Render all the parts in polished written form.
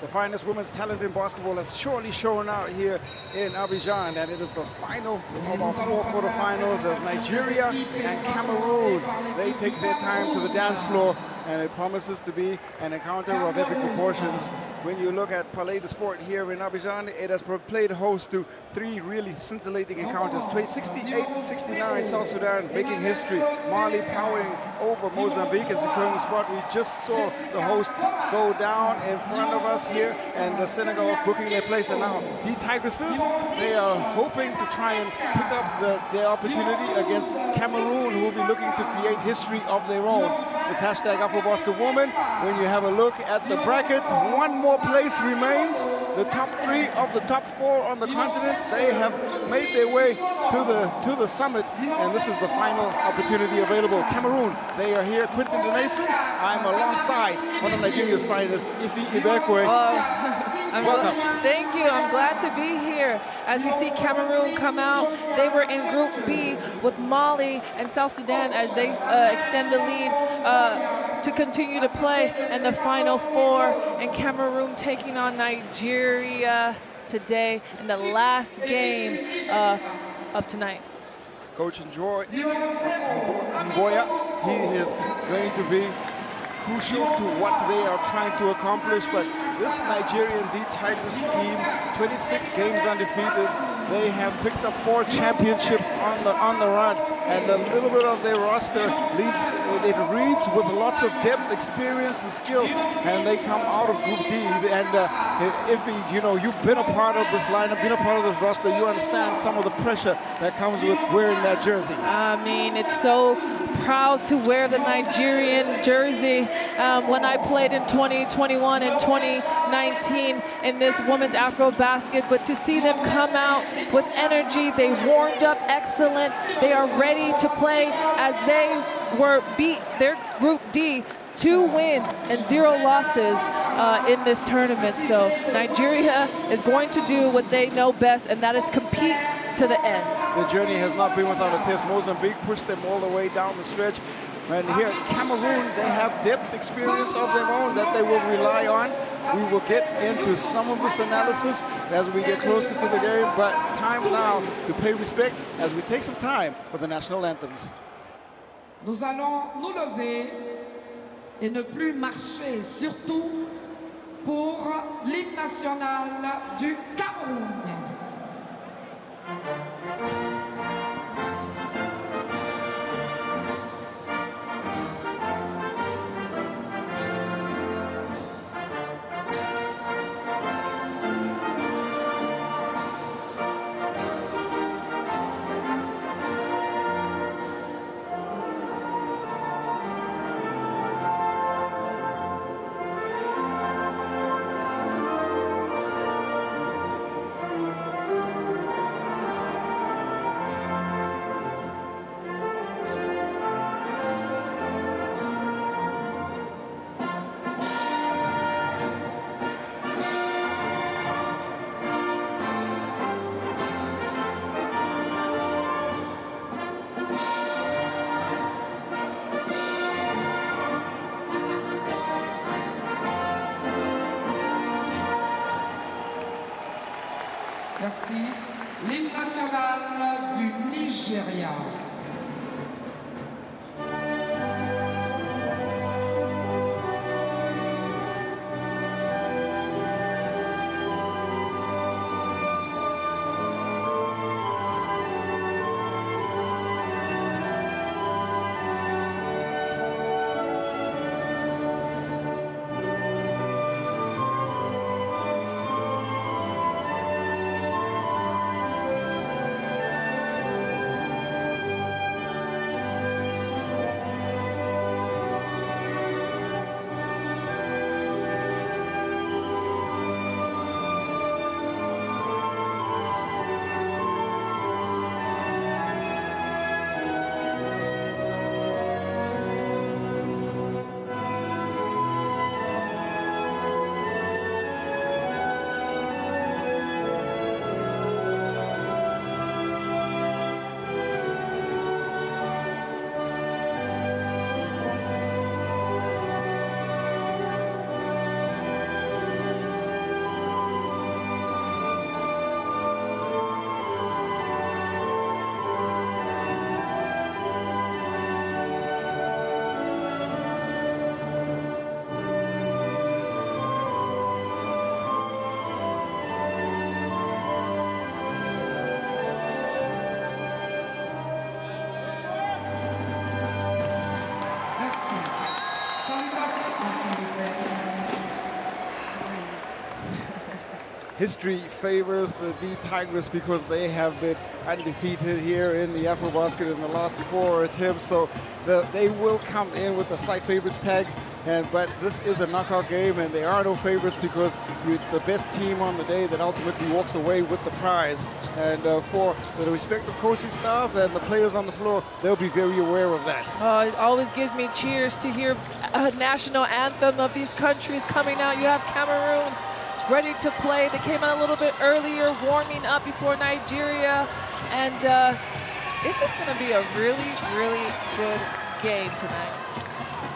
The finest women's talent in basketball has surely shown out here in Abidjan, and it is the final of our 4 quarterfinals as Nigeria and Cameroon. They take their time to the dance floor, and it promises to be an encounter of epic proportions. When you look at Palais de Sport here in Abidjan, it has played host to 3 really scintillating encounters. 68-69, South Sudan making history. Mali powering over Mozambique and securing the spot. We just saw the hosts go down in front of us here, and the Senegal booking their place. And now the Tigresses, they are hoping to try and pick up their opportunity against Cameroon, who will be looking to create history of their own. It's hashtag AfroBasket Woman. When you have a look at the bracket, 1 more place remains. The top 3 of the top 4 on the continent, they have made their way to the summit, and this is the final opportunity available. Cameroon, they are here. Quinton Denason, I'm alongside one of Nigeria's finest, Ife Ibekwe. Welcome. Thank you. I'm glad to be here. As we see Cameroon come out, they were in Group B with Mali and South Sudan as they extend the lead to continue to play in the Final 4, and Cameroon taking on Nigeria today in the last game of tonight. Coach Ngoya, he is going to be crucial to what they are trying to accomplish, but this Nigerian D-Tigers team, 26 games undefeated. They have picked up 4 championships on the run, and a little bit of their roster reads with lots of depth, experience, and skill, and they come out of Group D. And if you've been a part of this lineup, been a part of this roster, you understand some of the pressure that comes with wearing that jersey. I mean, it's so proud to wear the Nigerian jersey. When I played in 2021 and 2019 in this women's AfroBasket, but to see them come out with energy, they warmed up excellent. They are ready to play as they beat their Group D, 2 wins and 0 losses in this tournament. So Nigeria is going to do what they know best, and that is compete to the end. The journey has not been without a test. Mozambique pushed them all the way down the stretch. And here at Cameroon, they have depth, experience of their own that they will rely on. We will get into some of this analysis as we get closer to the game, but time now to pay respect as we take some time for the national anthems. Nous allons nous lever et ne plus marcher, surtout pour l'hymne national du Cameroun. Merci. L'hymne national du Nigeria. history favors the D Tigers because they have been undefeated here in the AfroBasket in the last 4 attempts. So they will come in with a slight favorites tag. But this is a knockout game, and there are no favorites because it's the best team on the day that ultimately walks away with the prize. And for the respective coaching staff and the players on the floor, they'll be very aware of that. It always gives me cheers to hear a national anthem of these countries coming out. You have Cameroon ready to play. They came out a little bit earlier, warming up before Nigeria. And it's just going to be a really, really good game tonight.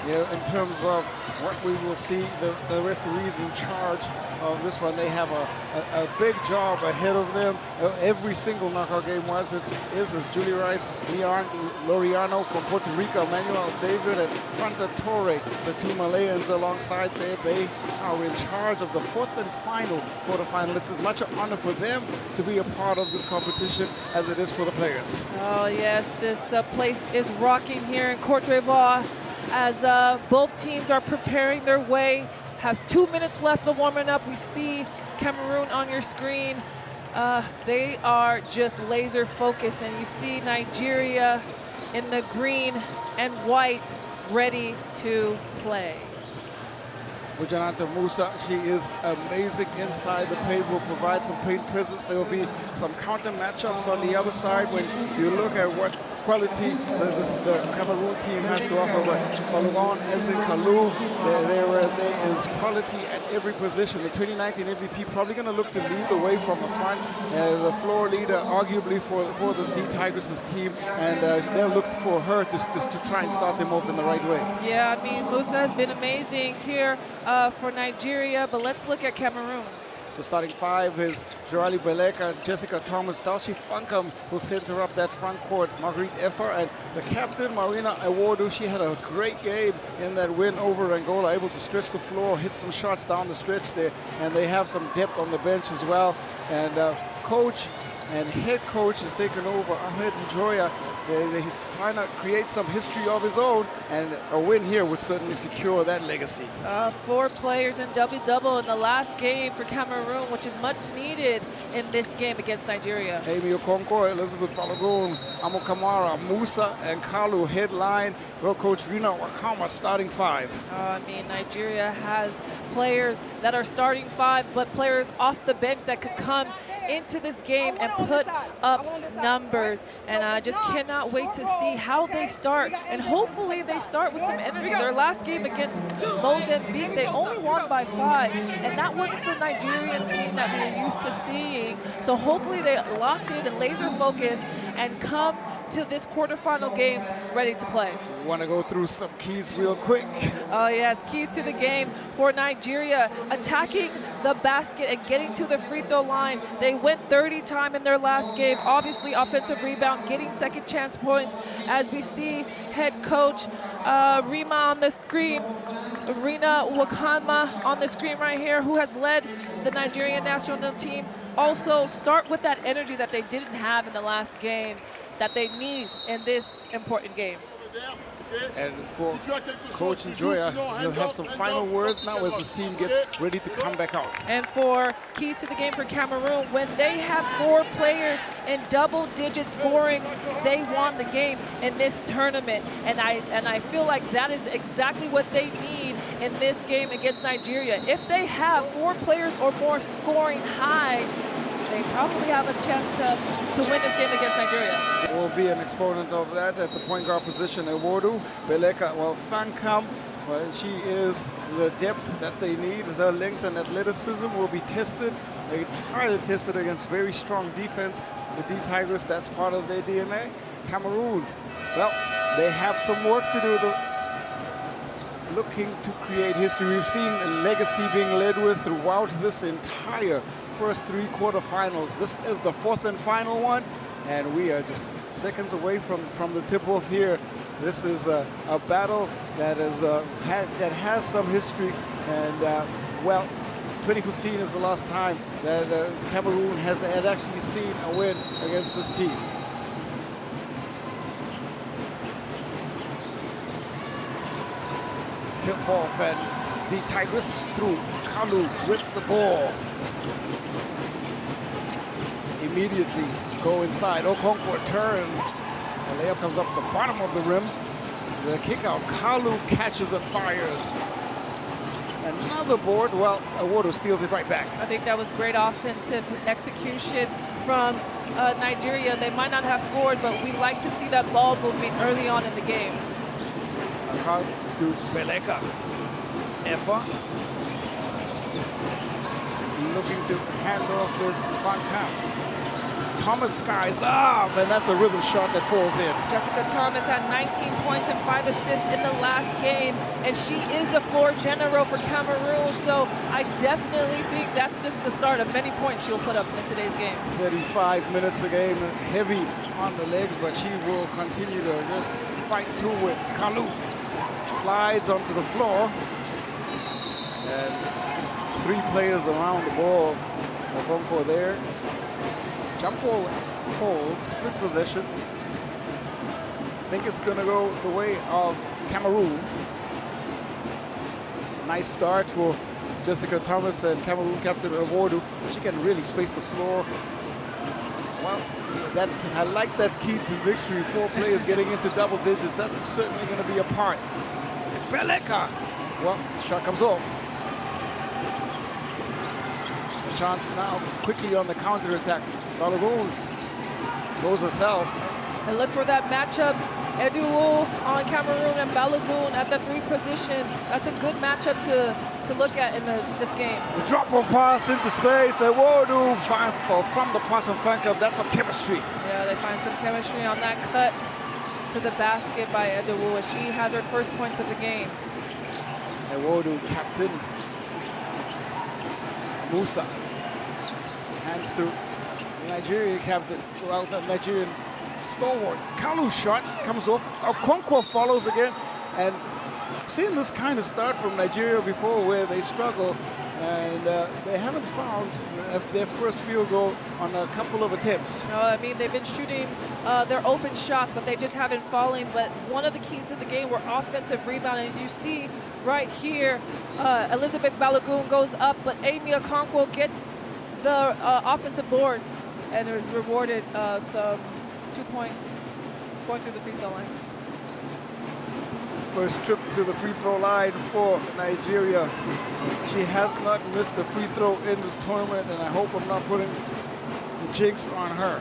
Yeah, in terms of what we will see, the referees in charge of this one, they have a big job ahead of them. Every single knockout game is Julie Rice, Leon Loriano from Puerto Rico, Manuel David, and Fanta Torre, the two Malayans alongside there. They are in charge of the 4th and final quarterfinal. It's as much an honor for them to be a part of this competition as it is for the players. Oh yes, this place is rocking here in Cote d'Ivoire, as both teams are preparing their way. Has 2 minutes left of warming up. We see Cameroon on your screen. They are just laser focused, and you see Nigeria in the green and white ready to play. Mujananta Musa, she is amazing inside the paint, will provide some paint presence. There will be some counter matchups on the other side when you look at what quality the Cameroon team has to offer. But Balogun, Ezin Kalou, there is quality at every position. The 2019 MVP probably going to look to lead the way from the front. The floor leader, arguably, for this D Tigers' team, and they'll look for her to try and start them off in the right way. Yeah, I mean, Musa has been amazing here for Nigeria, but let's look at Cameroon. The starting 5 is Joali Beleka, Jessica Thomas, Dalshi Funkam will center up that front court, Marguerite Effer, and the captain, Marina Awardu. She had a great game in that win over Angola, able to stretch the floor, hit some shots down the stretch there, and they have some depth on the bench as well. And coach and head coach has taken over, Ahmed Njoya. He's trying to create some history of his own, and a win here would certainly secure that legacy. 4 players in double-double in the last game for Cameroon, which is much needed in this game against Nigeria. Amy Okonkwo, Elizabeth Balogun, Amo Kamara, Musa, and Kalu headline. Well, Coach Rina Wakama starting 5. I mean, Nigeria has players that are starting 5, but players off the bench that could come into this game and put up numbers, and I just cannot wait to see how they start, and hopefully they start with some energy. Their last game against Mozambique, they only won by 5, and that wasn't the Nigerian team that we're used to seeing. So hopefully they locked in and laser focused and come to this quarterfinal game ready to play. We want to go through some keys real quick. Oh yes, keys to the game for Nigeria: attacking the basket and getting to the free throw line. They went 30 times in their last game. Obviously, offensive rebound, getting second chance points, as we see head coach Rima on the screen, Rina Wakama on the screen right here, who has led the Nigerian national team. Also, start with that energy that they didn't have in the last game, that they need in this important game. And for Coach Njoya, he'll have some final words now as his team gets ready to come back out. And for keys to the game for Cameroon, when they have 4 players in double-digit scoring, they won the game in this tournament. And I feel like that is exactly what they need in this game against Nigeria. If they have 4 players or more scoring high, they probably have a chance to win this game against Nigeria. Will be an exponent of that at the point guard position. Awardu, Beleka, well, Fankam, well, she is the depth that they need. The length and athleticism will be tested. They try to test it against very strong defense. The D Tigers, that's part of their DNA. Cameroon, well, they have some work to do. Looking to create history. We've seen a legacy being led with throughout this entire first 3 quarterfinals. This is the 4th and final one, and we are just seconds away from the tip-off here. This is a battle that is that has some history, and well, 2015 is the last time that Cameroon had actually seen a win against this team. Tip-off, and the Tigers through Kalu with the ball. immediately go inside. Okonkwo turns. The layup comes up to the bottom of the rim. The kick out. Kalu catches and fires. Another board. Well, Awodu steals it right back. I think that was great offensive execution from Nigeria. They might not have scored, but we like to see that ball movement early on in the game. To Beleka. Efa. Looking to hand off this Van Camp. Thomas skies up, and that's a rhythm shot that falls in. Jessica Thomas had 19 points and 5 assists in the last game, and she is the floor general for Cameroon, so I definitely think that's just the start of many points she'll put up in today's game. 35 minutes a game, heavy on the legs, but she will continue to just fight through with Kalu. Slides onto the floor, and 3 players around the ball. Okonkwo there. Jump ball called, split possession. I think it's going to go the way of Cameroon. Nice start for Jessica Thomas and Cameroon captain Awodu. She can really space the floor. Well, I like that key to victory. 4 players getting into double digits. That's certainly going to be a part. Beleka. Well, shot comes off. A chance now quickly on the counter-attack. Balogun goes herself. And look for that matchup. Eduwu on Cameroon and Balogun at the 3 position. That's a good matchup to look at in this game. The drop-off pass into space. Awodu from the pass from Fanka. That's some chemistry. Yeah, they find some chemistry on that cut to the basket by Eduwu as she has her first points of the game. Awodu, captain. Musa hands to Nigerian captain, well, the Nigerian stalwart. Kalu's shot comes off. Okonkwo follows again. And seen this kind of start from Nigeria before where they struggle and they haven't found their first field goal on a couple of attempts. No, I mean, they've been shooting their open shots, but they just haven't fallen. But one of the keys to the game were offensive rebounding. As you see right here, Elizabeth Balogun goes up, but Amy Okonkwo gets the offensive board and is rewarded some 2 points going through the free throw line. First trip to the free throw line for Nigeria. She has not missed the free throw in this tournament, and I hope I'm not putting the jinx on her.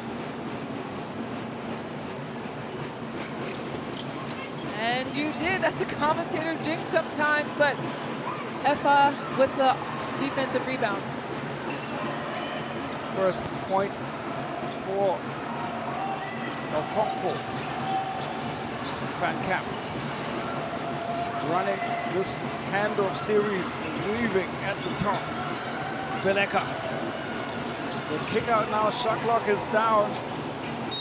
And you did. That's the commentator jinx sometimes, but Efa with the defensive rebound. First point for Okonkwo. Van Camp running this handoff series, weaving at the top. Beleka. The kick out now, shot clock is down.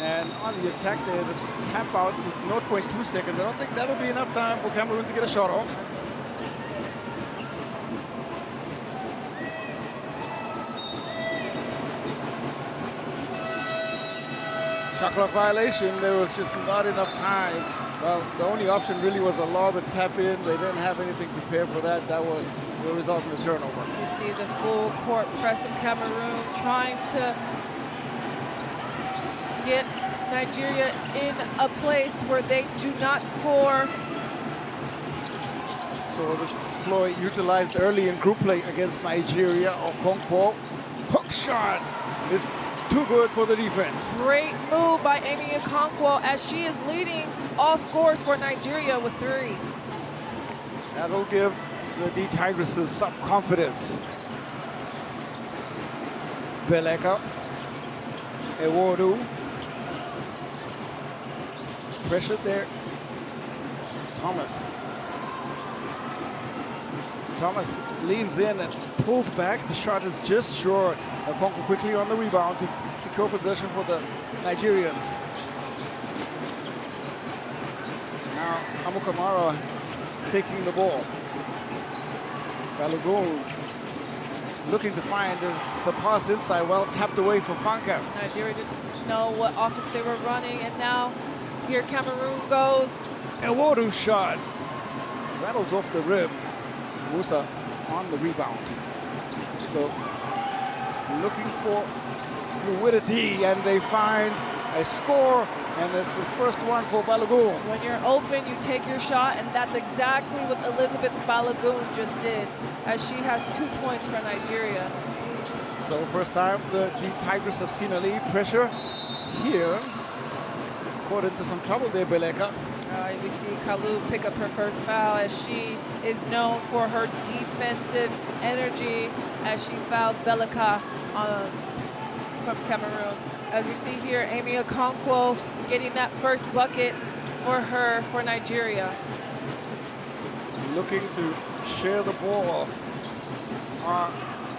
And on the attack there, the tap out with 0.2 seconds. I don't think that'll be enough time for Cameroon to get a shot off. Shot clock violation, there was just not enough time. Well, the only option really was a lob and tap in. They didn't have anything prepared for that. That will result in a turnover. You see the full court press of Cameroon trying to get Nigeria in a place where they do not score. So this ploy utilized early in group play against Nigeria. Okonkwo, hook shot is too good for the defense. Great move by Amy Okonkwo as she is leading all scores for Nigeria with 3. That'll give the D-Tigresses some confidence. Beleka, Awodu, pressure there. Thomas leans in and pulls back. The shot is just short. Okonkwo quickly on the rebound to secure possession for the Nigerians. Now Amukamara taking the ball. Balogun looking to find the pass inside. Well tapped away for Fanka. Nigeria didn't know what offense they were running, and now here Cameroon goes. Awodu shot rattles off the rim. Musa on the rebound. So looking for fluidity, and they find a score, and it's the first one for Balogun. When you're open, you take your shot, and that's exactly what Elizabeth Balogun just did, as she has 2 points for Nigeria. So first time the Tigers have seen a lead pressure here. Caught into some trouble there, Beleka. We see Kalu pick up her first foul, as she is known for her defensive energy, as she fouled Beleka from Cameroon. As we see here, Amy Okonkwo getting that first bucket for Nigeria. Looking to share the ball are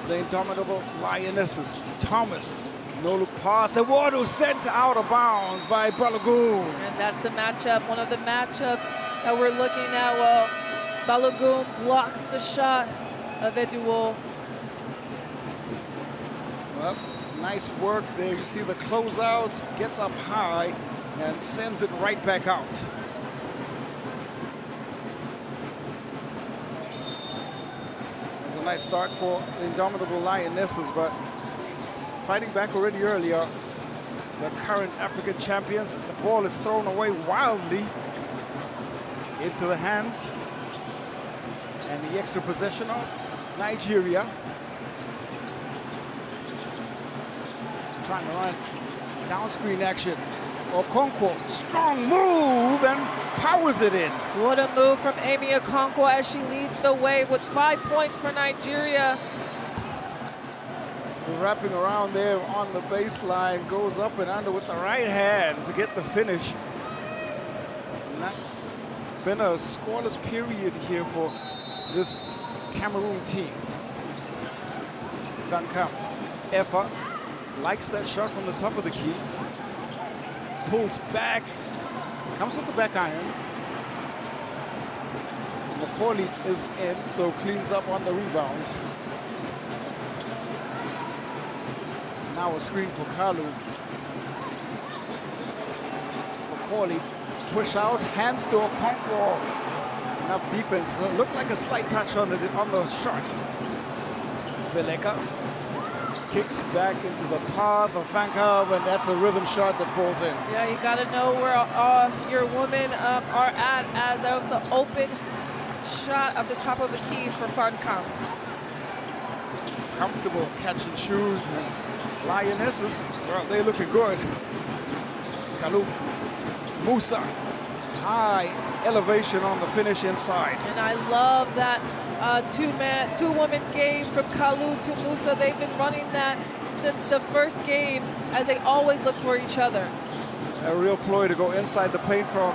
the indomitable Lionesses. Thomas, no look pass, and Wadu sent out of bounds by Balogun. And that's the matchup, one of the matchups that we're looking at. Well, Balogun blocks the shot of Eduo. Well, nice work there. You see the closeout, gets up high and sends it right back out. It's a nice start for the indomitable Lionesses, but fighting back already earlier. The current African champions. The ball is thrown away wildly into the hands, and the extra possession of Nigeria. Trying to run down screen action. Okonkwo, strong move, and powers it in. What a move from Amy Okonkwo, as she leads the way with 5 points for Nigeria. Wrapping around there on the baseline, goes up and under with the right hand to get the finish. It's been a scoreless period here for this Cameroon team. Dankam, Effa likes that shot from the top of the key. Pulls back, comes with the back iron. Macaulay is in, so cleans up on the rebound. Now a screen for Kalu. Macaulay push out, hands to Okonkwo. Enough defense. Looked like a slight touch on the shot. Beleka kicks back into the path of Fankab, and that's a rhythm shot that falls in. Yeah, you got to know where your women are at, as that was an open shot at the top of the key for Fankab. Comfortable catch and shoot. Lionesses, well, they're looking good. Kalu, Musa, high elevation on the finish inside. And I love that two-woman game from Kalu to Musa. They've been running that since the first game, as they always look for each other. A real ploy to go inside the paint from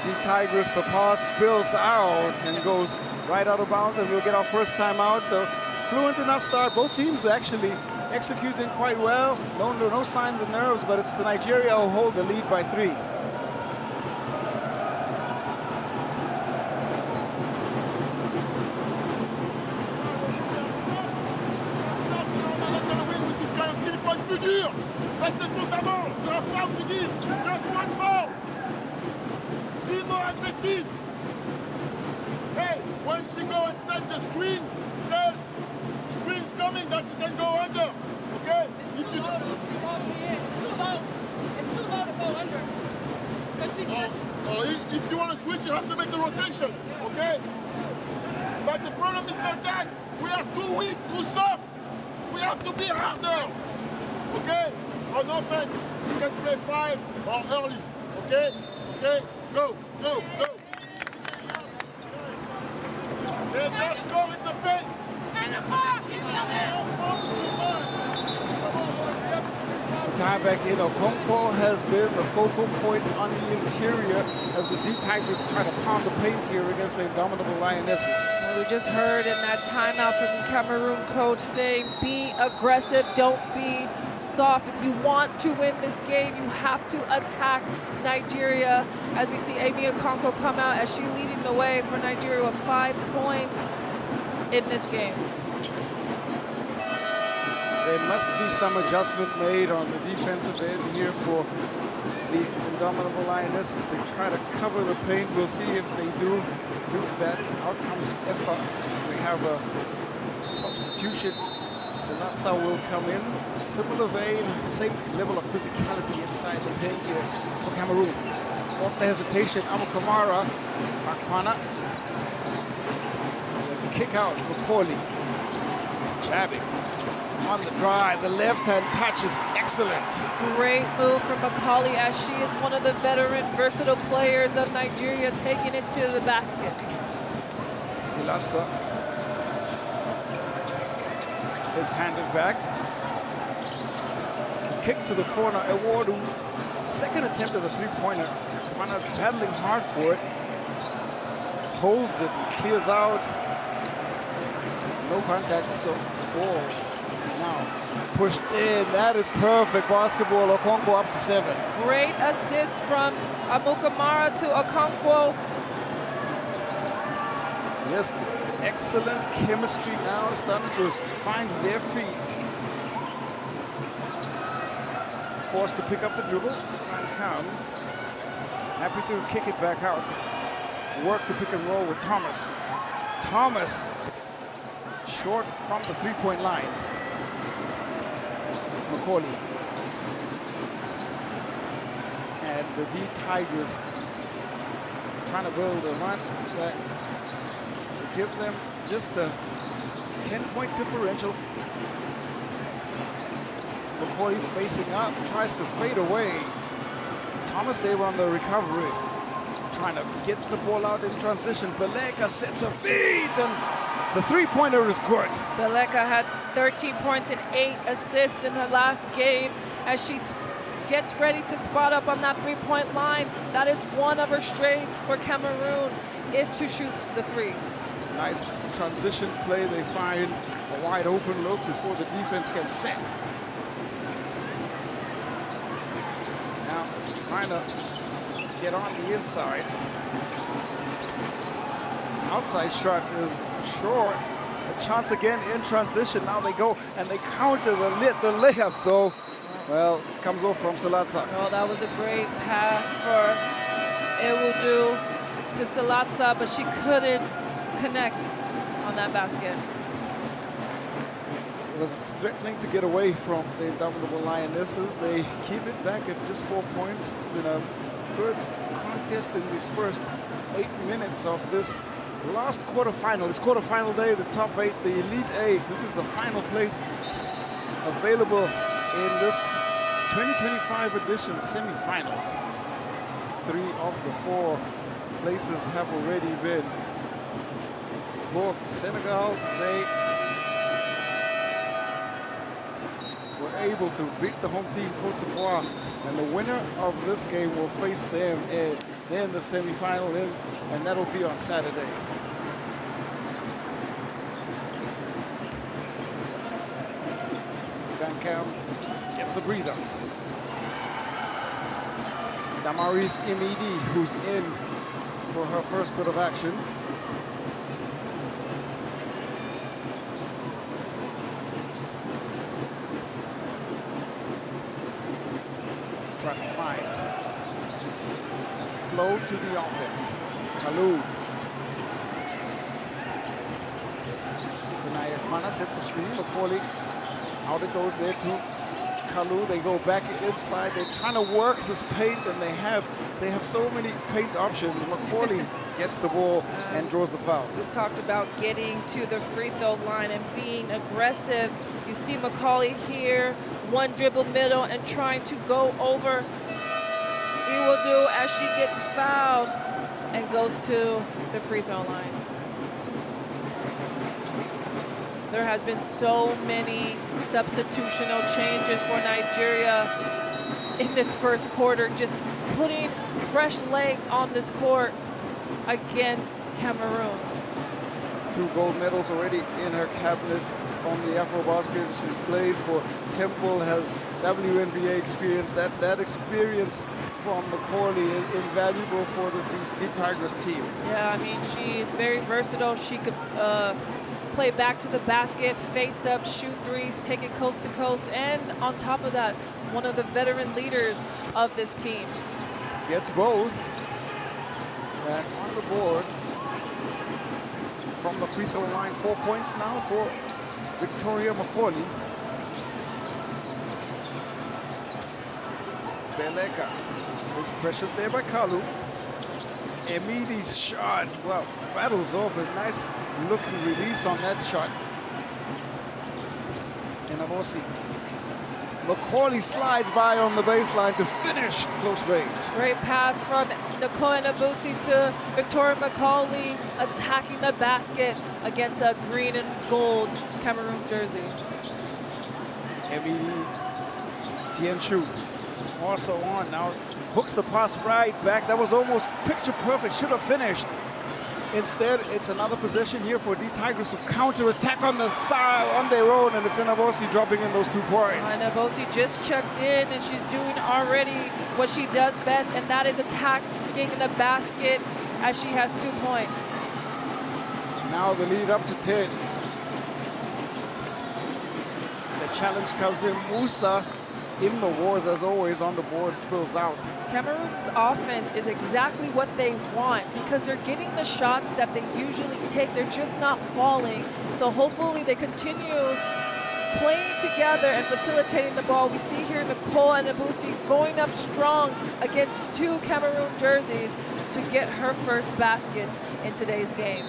the Tigers. The pass spills out and goes right out of bounds, and we'll get our first time out. The fluent enough start. Both teams actually executing quite well. No signs of nerves, but it's Nigeria who hold the lead by 3. Hey, when she go and set the screen, the screen's coming that she can go under. Okay? It's too low to go under. If you want to switch, you have to make the rotation. Okay? But the problem is not that. We are too weak, too soft. We have to be harder. Okay? On offense, you can play 5 or early. Okay? Okay? Go, go, go. They just go in the paint. Time back in, Okonkwo has been the focal point on the interior as the D Tigers try to pound the paint here against the indomitable Lionesses. Well, we just heard in that timeout from the Cameroon coach saying, be aggressive, don't be soft. If you want to win this game, you have to attack Nigeria. As we see Amy Okonkwo come out as she leading the way for Nigeria with 5 points in this game. There must be some adjustment made on the defensive end here for the indomitable Lionesses. They try to cover the paint. We'll see if they do that. Out comes Effa. We have a substitution Selatsa will come in. Similar vein, same level of physicality inside the paint here for Cameroon. Off the hesitation, Amukamara, Akpana. Kick out, Macaulay. Jabbing on the drive. The left hand touch is excellent. Great move from Macaulay, as she is one of the veteran, versatile players of Nigeria, taking it to the basket. Selatsa is handed back. Kick to the corner. Ewodu, second attempt at the three-pointer. Paddling hard for it. Holds it, clears out. No contact, so ball now pushed in. That is perfect basketball. Okonkwo up to 7. Great assist from Amukamara to Okonkwo. Yes, excellent chemistry now starting to find their feet. Forced to pick up the dribble and come. Happy to kick it back out. Work the pick and roll with Thomas. Thomas short from the three-point line. Macaulay. And the D Tigers trying to build a run that will give them just a 10-point differential. Macaulay facing up, tries to fade away. Thomas, they were on the recovery, trying to get the ball out in transition. Beleka sets a feed, and the three-pointer is good. Beleka had 13 points and 8 assists in her last game as she gets ready to spot up on that three-point line. That is one of her strengths for Cameroon, is to shoot the three. Nice transition play. They find a wide open look before the defense can set. Now trying to get on the inside. Outside shot is short. A chance again in transition. Now they go and they counter the layup though. Well, comes off from Selatsa. Oh, that was a great pass for Ewodu to Selatsa, but she couldn't connect on that basket. It was threatening to get away from the Indomitable Lionesses. They keep it back at just 4 points. It's been a good contest in these first 8 minutes of this last quarterfinal. It's quarterfinal day, the top 8, the Elite 8. This is the final place available in this 2025 edition semifinal. 3 of the 4 places have already been booked. Senegal, they were able to beat the home team, Cote d'Ivoire, and the winner of this game will face them in the semifinal, and that'll be on Saturday. Van Cam gets a breather. Damaris Imidi, who's in for her first bit of action. Trying to find flow to the offense. Kalou. Mana sets the screen. Macaulay. Out it goes there to Kalou. They go back inside. They're trying to work this paint, and they have so many paint options. Macaulay gets the ball and draws the foul. We've talked about getting to the free throw line and being aggressive. You see Macaulay here, one dribble middle and trying to go over Ewodu as she gets fouled and goes to the free throw line. There has been so many substitutional changes for Nigeria in this first quarter, just putting fresh legs on this court against Cameroon. 2 gold medals already in her cabinet from the AfroBasket. She's played for Temple, has WNBA experience. That experience from Macaulay is invaluable for this D Tigers team. Yeah, I mean, she is very versatile. She could play back to the basket, face up, shoot threes, take it coast to coast, and on top of that, one of the veteran leaders of this team. Gets both. And on the board from the free throw line, 4 points now for Victoria Macaulay. Belega is pressured there by Kalu. Emidi's shot, well, battles off a nice looking release on that shot. And Abosi. Macaulay slides by on the baseline to finish close range. Great pass from Nicole Nabusi to Victoria Macaulay, attacking the basket against a green and gold Cameroon jersey. Emily Tianchu also on now, hooks the pass right back. That was almost picture perfect, should have finished. Instead, it's another possession here for the Tigers who counter-attack on the side, on their own, and it's Inabosi dropping in those 2 points. Inabosi just checked in, and she's doing already what she does best, and that is attacking the basket as she has 2 points. Now the lead up to 10. The challenge comes in. Musa in the wars as always on the board, spills out. Cameroon's offense is exactly what they want because they're getting the shots that they usually take. They're just not falling. So hopefully they continue playing together and facilitating the ball. We see here Nicole Nabusi going up strong against 2 Cameroon jerseys to get her first baskets in today's game.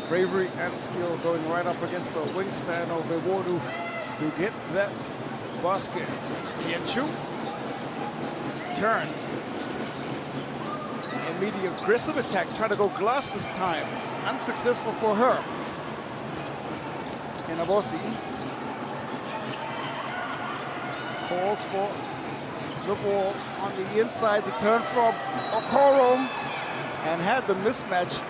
Bravery and skill going right up against the wingspan of Ewodu to get that basket. Tianchu turns. Immediate aggressive attack, trying to go glass this time. Unsuccessful for her. And Abosi calls for the ball on the inside. The turn from Okoro and had the mismatch.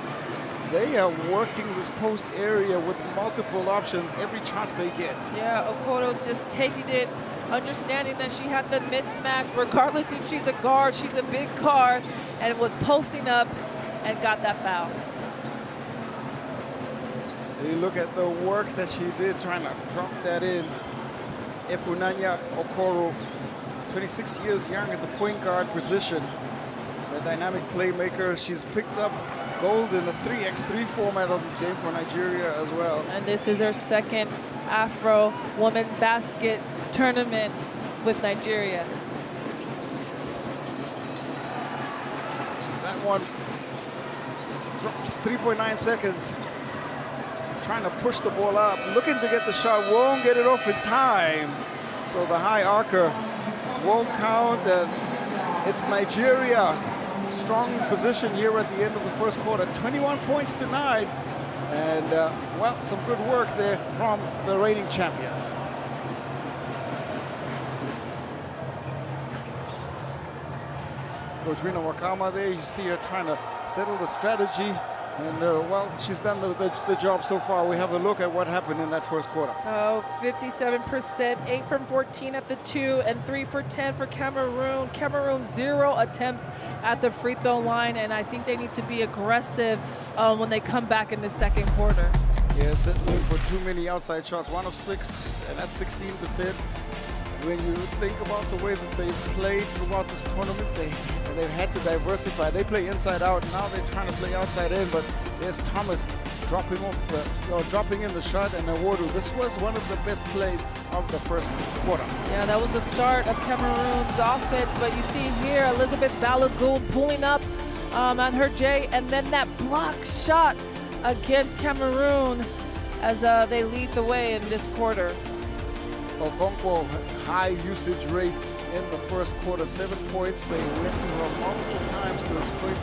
They are working this post area with multiple options every chance they get. Yeah, Okoro just taking it, understanding that she had the mismatch. Regardless if she's a guard, she's a big guard, and was posting up and got that foul. You look at the work that she did trying to drop that in. Efunanya Okoro, 26 years young at the point guard position. A dynamic playmaker. She's picked up gold in the 3x3 format of this game for Nigeria as well. And this is her second Afro Women Basket tournament with Nigeria. That one drops 3.9 seconds. Trying to push the ball up, looking to get the shot, won't get it off in time. So the high arcer won't count, and it's Nigeria. Strong position here at the end of the first quarter. 21 points tonight. And, well, some good work there from the reigning champions. Coach Rina Wakama there, you see her trying to settle the strategy. And, well, she's done the job so far. We have a look at what happened in that first quarter. 57%, 8 from 14 at the 2, and 3 for 10 for Cameroon. Cameroon 0 attempts at the free throw line, and I think they need to be aggressive when they come back in the second quarter. Yeah, settling for too many outside shots. 1 of 6, and that's 16%. When you think about the way that they've played throughout this tournament, they've had to diversify. They play inside out. Now they're trying to play outside in, but there's Thomas dropping in the shot, and Ewodu. This was one of the best plays of the first quarter. Yeah, that was the start of Cameroon's offense, but you see here Elizabeth Balogun pulling up on her J, and then that block shot against Cameroon as they lead the way in this quarter. Okonkwo, high usage rate in the first quarter, 7 points. They went to her multiple times to exploit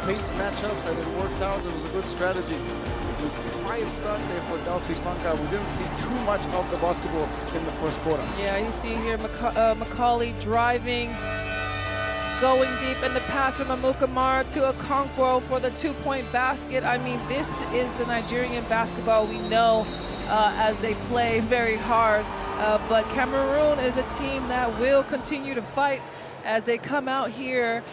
paint matchups, and it worked out. It was a good strategy. It was a quiet start there for Dulcie Funka. We didn't see too much of the basketball in the first quarter. Yeah, you see here Macaulay driving, going deep, and the pass from Amukamara to Okonkwo for the 2-point basket. I mean, this is the Nigerian basketball we know as they play very hard. But Cameroon is a team that will continue to fight as they come out here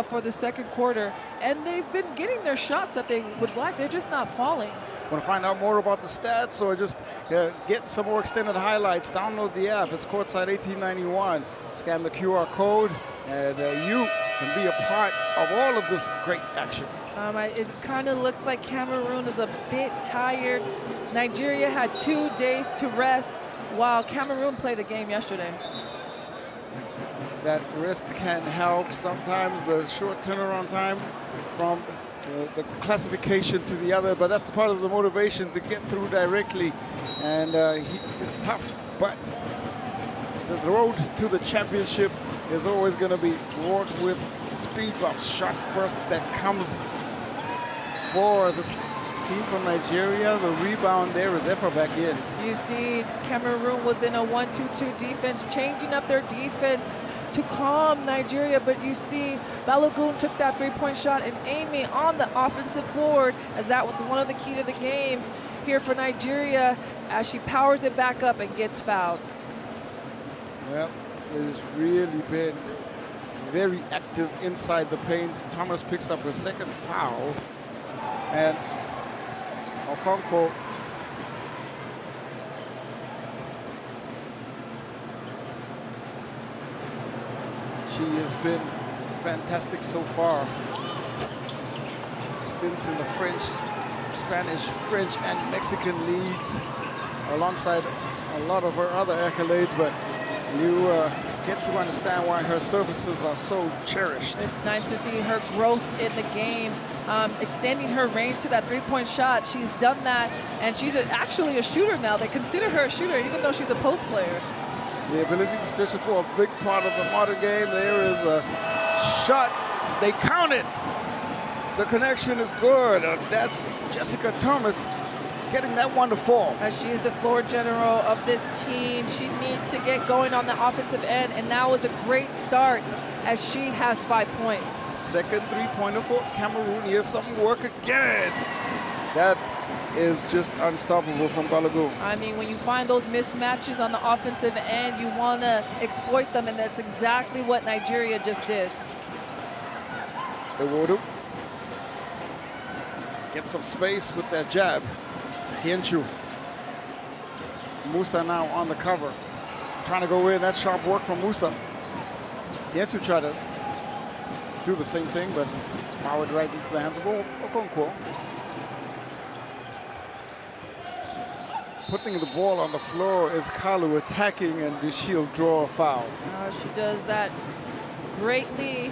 for the second quarter. And they've been getting their shots that they would like. They're just not falling. Want to find out more about the stats or just get some more extended highlights? Download the app. It's Courtside 1891. Scan the QR code and you can be a part of all of this great action. It kind of looks like Cameroon is a bit tired. Nigeria had 2 days to rest while Cameroon played a game yesterday. That rest can help. Sometimes the short turnaround time from the classification to the other, but that's the part of the motivation to get through directly. And it's tough, but the road to the championship is always going to be wrought with speed bumps. Shot first that comes for this team from Nigeria. The rebound there is FIBA in. You see Cameroon was in a 1-2-2 defense, changing up their defense to calm Nigeria, but you see Balogun took that three-point shot, and Amy on the offensive board, as that was one of the key to the games here for Nigeria, as she powers it back up and gets fouled. Well, it has really been very active inside the paint. Thomas picks up her second foul, and Okonkwo she has been fantastic so far. Stints in the French, Spanish, French, and Mexican leagues, alongside a lot of her other accolades, but you get to understand why her services are so cherished. It's nice to see her growth in the game, extending her range to that three-point shot. She's done that, and she's actually a shooter now. They consider her a shooter, even though she's a post player. The ability to stretch it for a big part of the modern game. There is a shot. They count it. The connection is good. That's Jessica Thomas getting that one to fall. As she is the floor general of this team, she needs to get going on the offensive end, and that was a great start as she has 5 points. Second three-pointer for Cameroon. Here's some work again. That is just unstoppable from Balogun. I mean, when you find those mismatches on the offensive end, you want to exploit them, and that's exactly what Nigeria just did. Ewodu gets some space with that jab. Tienchu. Musa now on the cover, trying to go in. That's sharp work from Musa. Tienchu tried to do the same thing, but it's powered right into the hands of Okonkwo. Putting the ball on the floor is Kalu attacking, and she'll draw a foul. She does that greatly,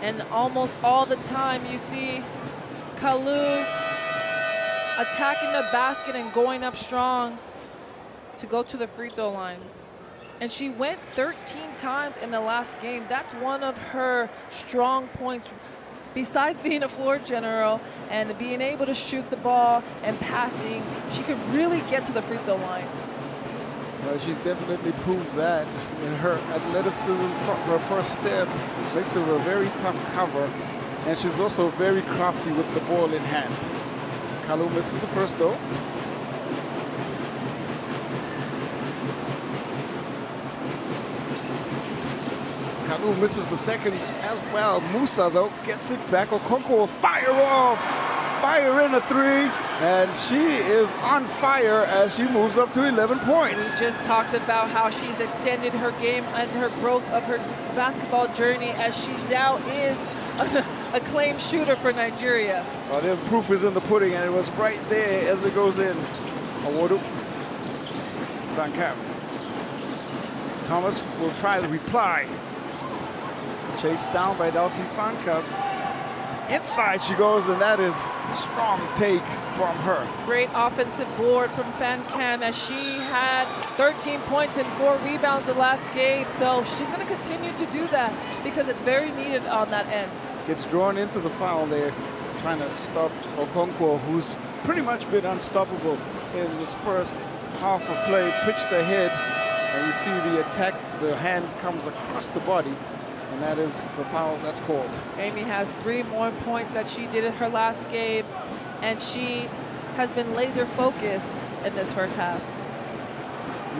and almost all the time you see Kalu attacking the basket and going up strong to go to the free throw line. And she went 13 times in the last game. That's one of her strong points, besides being a floor general and being able to shoot the ball and passing. She could really get to the free throw line. Well, she's definitely proved that. Her athleticism from her first step makes her a very tough cover, and she's also very crafty with the ball in hand. Kalu misses the first though. Kalu misses the second as well. Musa though gets it back. Okonkwo will fire off. Fire in a three, and she is on fire as she moves up to 11 points. We just talked about how she's extended her game and her growth of her basketball journey, as she now is a claimed shooter for Nigeria. Well, the proof is in the pudding, and it was right there as it goes in. Ewodu. Van Camp. Thomas will try to reply. Chased down by Dulcie Van Camp. Inside she goes, and that is a strong take from her. Great offensive board from Van Cam, as she had 13 points and 4 rebounds the last game. So she's going to continue to do that because it's very needed on that end. Gets drawn into the foul there, trying to stop Okonkwo, who's pretty much been unstoppable in this first half of play. Pitched ahead, and you see the attack, the hand comes across the body, and that is the foul that's called. Amy has 3 more points that she did in her last game, and she has been laser focused in this first half.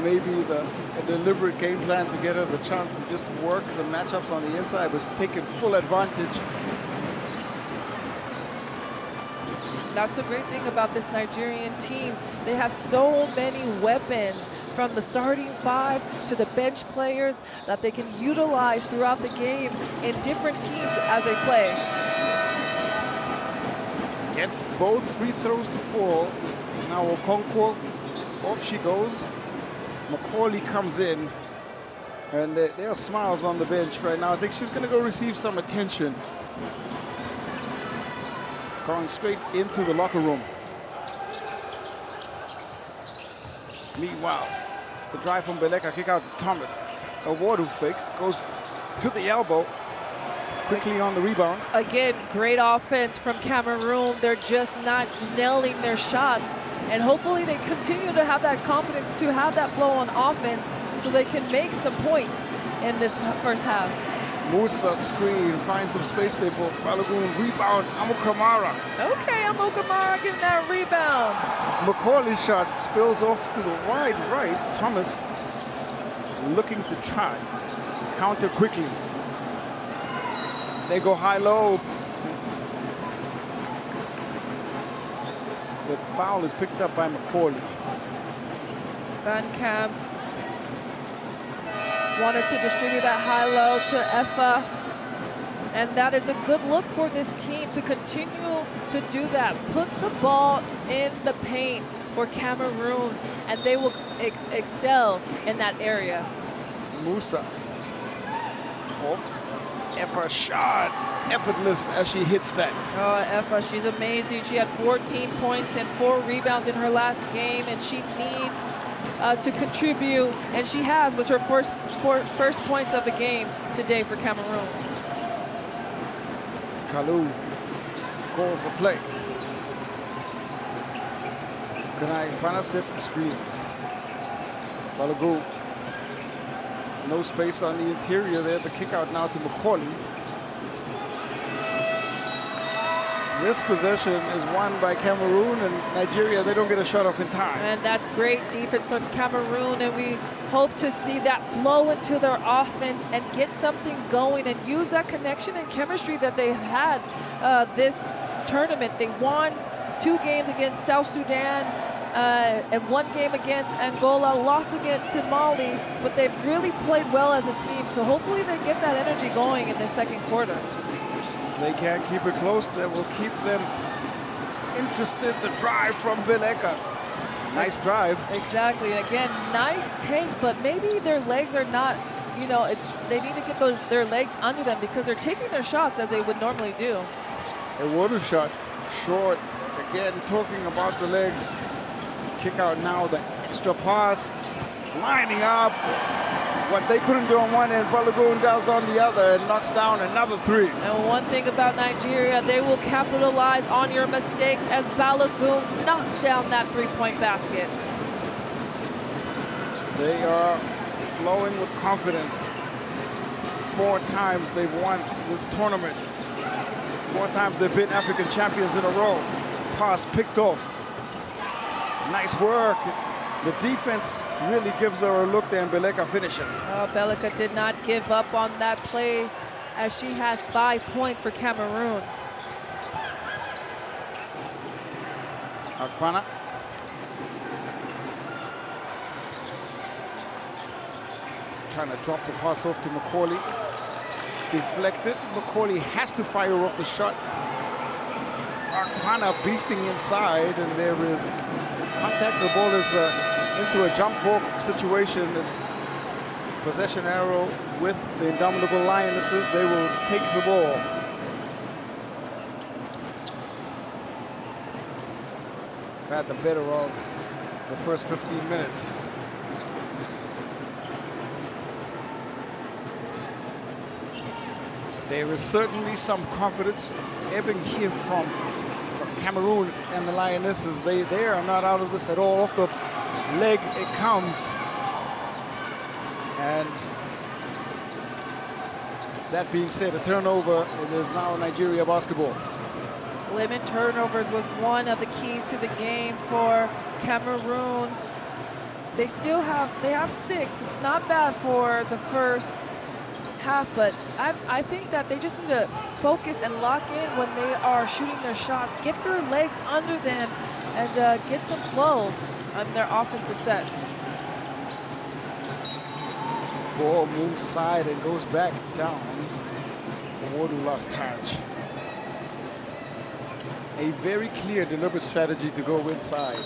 Maybe a deliberate game plan to get her the chance to just work the matchups on the inside was taking full advantage. That's the great thing about this Nigerian team. They have so many weapons from the starting 5 to the bench players that they can utilize throughout the game in different teams as they play. Gets both free throws to fall. Now Okonkwo, off she goes. Macaulay comes in, and there are smiles on the bench right now. I think she's going to go receive some attention. Going straight into the locker room. Meanwhile, the drive from Beleka, kick out to Thomas. Awadu fakes, goes to the elbow. Quickly on the rebound. Again, great offense from Cameroon. They're just not nailing their shots. And hopefully they continue to have that confidence to have that flow on offense so they can make some points in this first half. Musa screen, finds some space there for Balogun. Rebound, Amukamara. Okay, Amukamara getting that rebound. Macaulay's shot spills off to the wide right. Thomas looking to try. Counter quickly. They go high-low. The foul is picked up by Macaulay. Van Camp wanted to distribute that high-low to Effa. And that is a good look for this team to continue to do that. Put the ball in the paint for Cameroon, and they will excel in that area. Musa off. Effa shot. Effortless as she hits that. Oh, Effa, she's amazing. She had 14 points and 4 rebounds in her last game, and she needs to contribute, and she has with her first points of the game today for Cameroon. Kalou calls the play. Kanai sets the screen. Balogun. No space on the interior there. The kick out now to Macaulay. This possession is won by Cameroon, and Nigeria, they don't get a shot off in time. And that's great defense from Cameroon, and we hope to see that flow into their offense and get something going and use that connection and chemistry that they had this tournament. They won 2 games against South Sudan and 1 game against Angola, lost again to Mali, but they've really played well as a team. So hopefully they get that energy going in the second quarter. They can't keep it close. That will keep them interested. The drive from Beleka. Nice drive. Exactly. Again, nice take, but maybe their legs are not, you know, they need to get their legs under them because they're taking their shots as they would normally do. A water shot short. Again, talking about the legs. Kick out now, the extra pass. Lining up. What they couldn't do on one end, Balogun does on the other and knocks down another 3. And one thing about Nigeria, they will capitalize on your mistakes as Balogun knocks down that 3-point basket. They are flowing with confidence. 4 times they've won this tournament. 4 times they've been African champions in a row. Pass picked off. Nice work. The defense really gives her a look there, and Beleka finishes. Beleka did not give up on that play as she has 5 points for Cameroon. Akpana. Trying to drop the pass off to Macaulay. Deflected. Macaulay has to fire off the shot. Akpana beasting inside, and there is contact. The ball is into a jump ball situation. It's possession arrow with the Indomitable Lionesses. They will take the ball. Had the better of the first 15 minutes. There is certainly some confidence ebbing here from Cameroon and the Lionesses. They are not out of this at all. Off the leg it comes. And that being said, a turnover. It is now Nigeria basketball. Limit turnovers was one of the keys to the game for Cameroon. They have 6. It's not bad for the first half, but I think that they just need to focus and lock in when they are shooting their shots, get their legs under them, and get some flow on their offensive set. ball moves side and goes back down. Wodu lost touch. A very clear, deliberate strategy to go inside.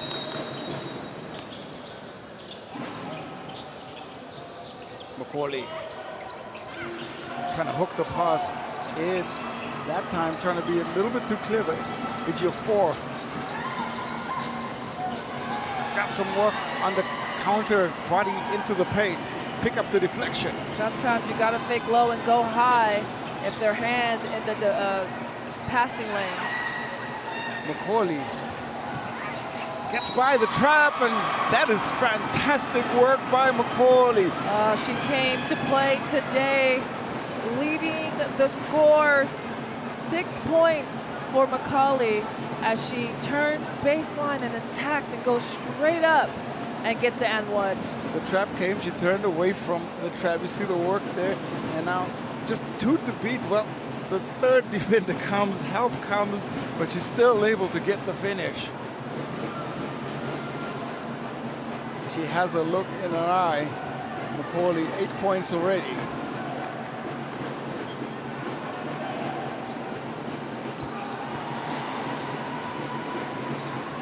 Macaulay trying to hook the pass in. That time trying to be a little bit too clever. Ejiofor got some work on the counter, body into the paint. Pick up the deflection. Sometimes you got to fake low and go high if their hands in the passing lane. Macaulay gets by the trap, and that is fantastic work by Macaulay. She came to play today, leading the scores. 6 points for Macaulay as she turns baseline and attacks and goes straight up and gets the and one. The trap came, she turned away from the trap. You see the work there, and now just 2 to beat. Well, the third defender comes, help comes, but she's still able to get the finish. She has a look in her eye. Macaulay, 8 points already.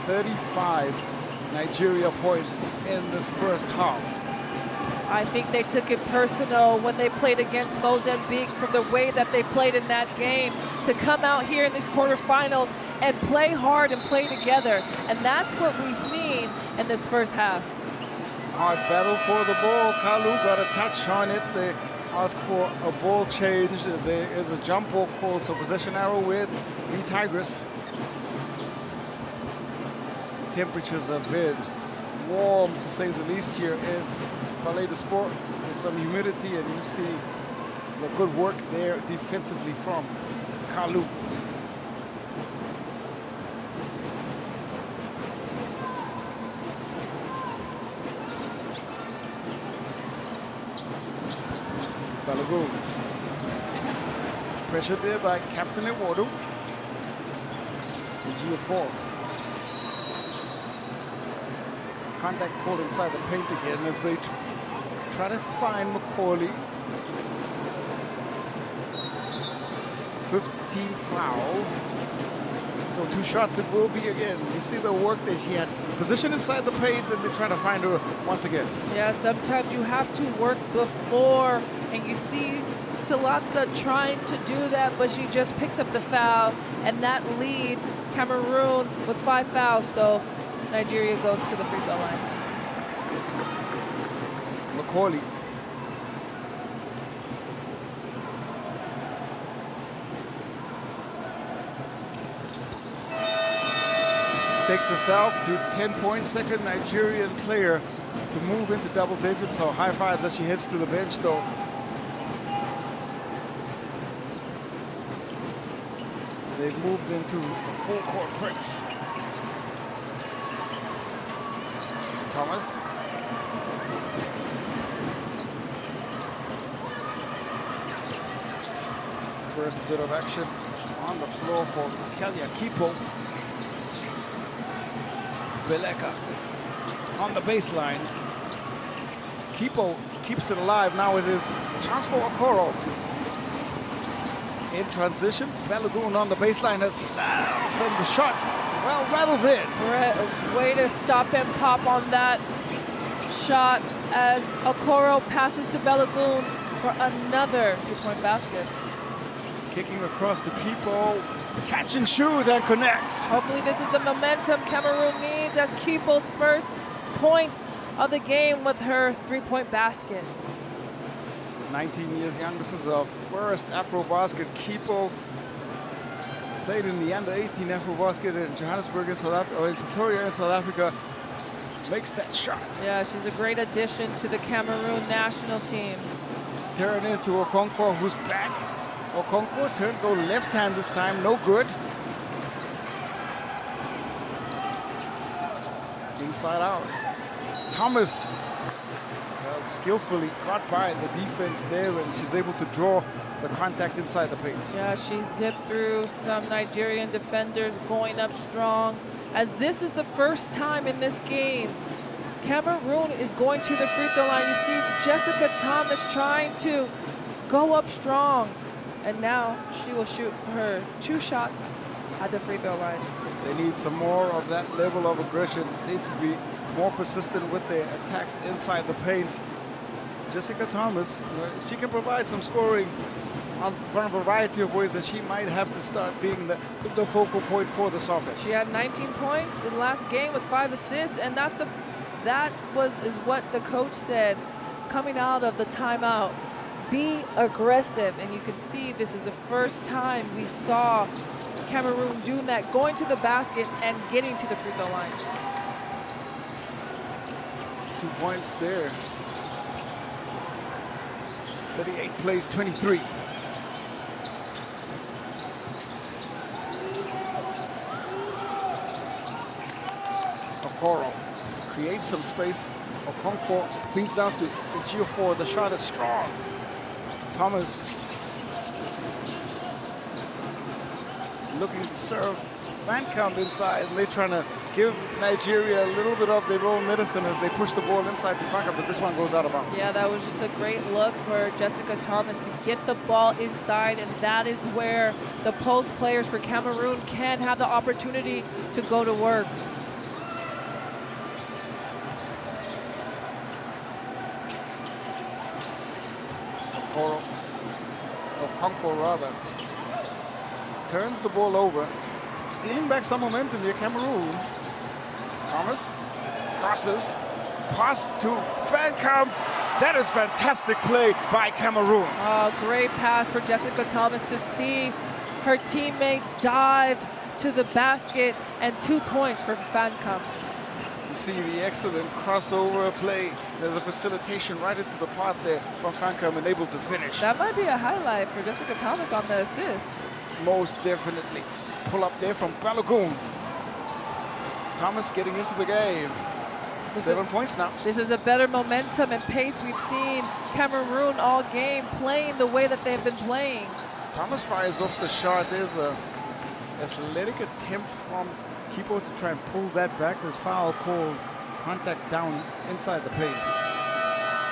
"35 Nigeria points in this first half." I think they took it personal when they played against Mozambique from the way that they played in that game to come out here in these quarterfinals and play hard and play together. And that's what we've seen in this first half. Hard battle for the ball. Kalu got a touch on it. They ask for a ball change. There is a jump ball call, so possession arrow with the Tigress. Temperatures have been warm, to say the least, here in Palais de Sport. There's some humidity, and you see the good work there defensively from Kalu. Balogun. Pressured there by Captain Eduardo. Ejiofor. Contact called inside the paint again as they try to find Macaulay. 15 foul. So 2 shots it will be again. You see the work that she had. Position inside the paint, and they try to find her once again. Yeah, sometimes you have to work before, and you see Salatsa trying to do that, but she just picks up the foul, and that leads Cameroon with 5 fouls. So Nigeria goes to the free throw line. Macaulay. Takes herself to 10 points, second Nigerian player to move into double digits. So high fives as she heads to the bench, though. They've moved into a full court press. Thomas. First bit of action on the floor for Kelia Kipo. Beleka on the baseline. Kipo keeps it alive. Now it is a chance for Okoro. In transition, Balogun on the baseline has from the shot. Well, rattles in. Way to stop and pop on that shot as Okoro passes to Balogun for another 2-point basket. Kicking across to Kipo, catch and shoot, and connects. Hopefully this is the momentum Cameroon needs as Kipo's first points of the game with her 3-point basket. 19 years young, this is her first AfroBasket. Kipo played in the under-18 AfroBasket in Johannesburg in South Africa, or in Pretoria in South Africa. Makes that shot. Yeah, she's a great addition to the Cameroon national team. Turn into Okonkwo, who's back. Okonkwo turn, go left hand this time, no good. Inside out. Thomas skillfully got by the defense there, and she's able to draw the contact inside the paint. Yeah, she zipped through some Nigerian defenders, going up strong, as this is the first time in this game Cameroon is going to the free throw line. You see Jessica Thomas trying to go up strong. And now she will shoot her 2 shots at the free throw line. They need some more of that level of aggression. They need to be more persistent with their attacks inside the paint. Jessica Thomas, she can provide some scoring from a variety of ways, and she might have to start being the focal point for this offense. She had 19 points in the last game with 5 assists, and is what the coach said coming out of the timeout. Be aggressive, and you can see this is the first time we saw Cameroon doing that, going to the basket and getting to the free throw line. 2 points there. 38 plays 23. Okoro creates some space. Okonkwo feeds out to Geofor. The shot is strong. Thomas looking to serve. Fancamp inside, and they're trying to give Nigeria a little bit of their own medicine as they push the ball inside the Fancamp, but this one goes out of bounds. Yeah, that was just a great look for Jessica Thomas to get the ball inside, and that is where the post players for Cameroon can have the opportunity to go to work. Okonkwo rather turns the ball over, stealing back some momentum here, Cameroon. Thomas crosses, pass to Fancamp. That is fantastic play by Cameroon. Oh, great pass for Jessica Thomas to see her teammate dive to the basket, and 2 points for Fancamp. You see the excellent crossover play. There's a facilitation right into the pot there from Fancamp and able to finish. That might be a highlight for Jessica Thomas on the assist. Most definitely. Pull up there from Balogun. Thomas getting into the game. 7 points now. This is a better momentum and pace we've seen Cameroon all game playing the way that they've been playing. Thomas fires off the shot. There's a athletic attempt from Kipo to try and pull that back. There's foul called, contact down inside the paint.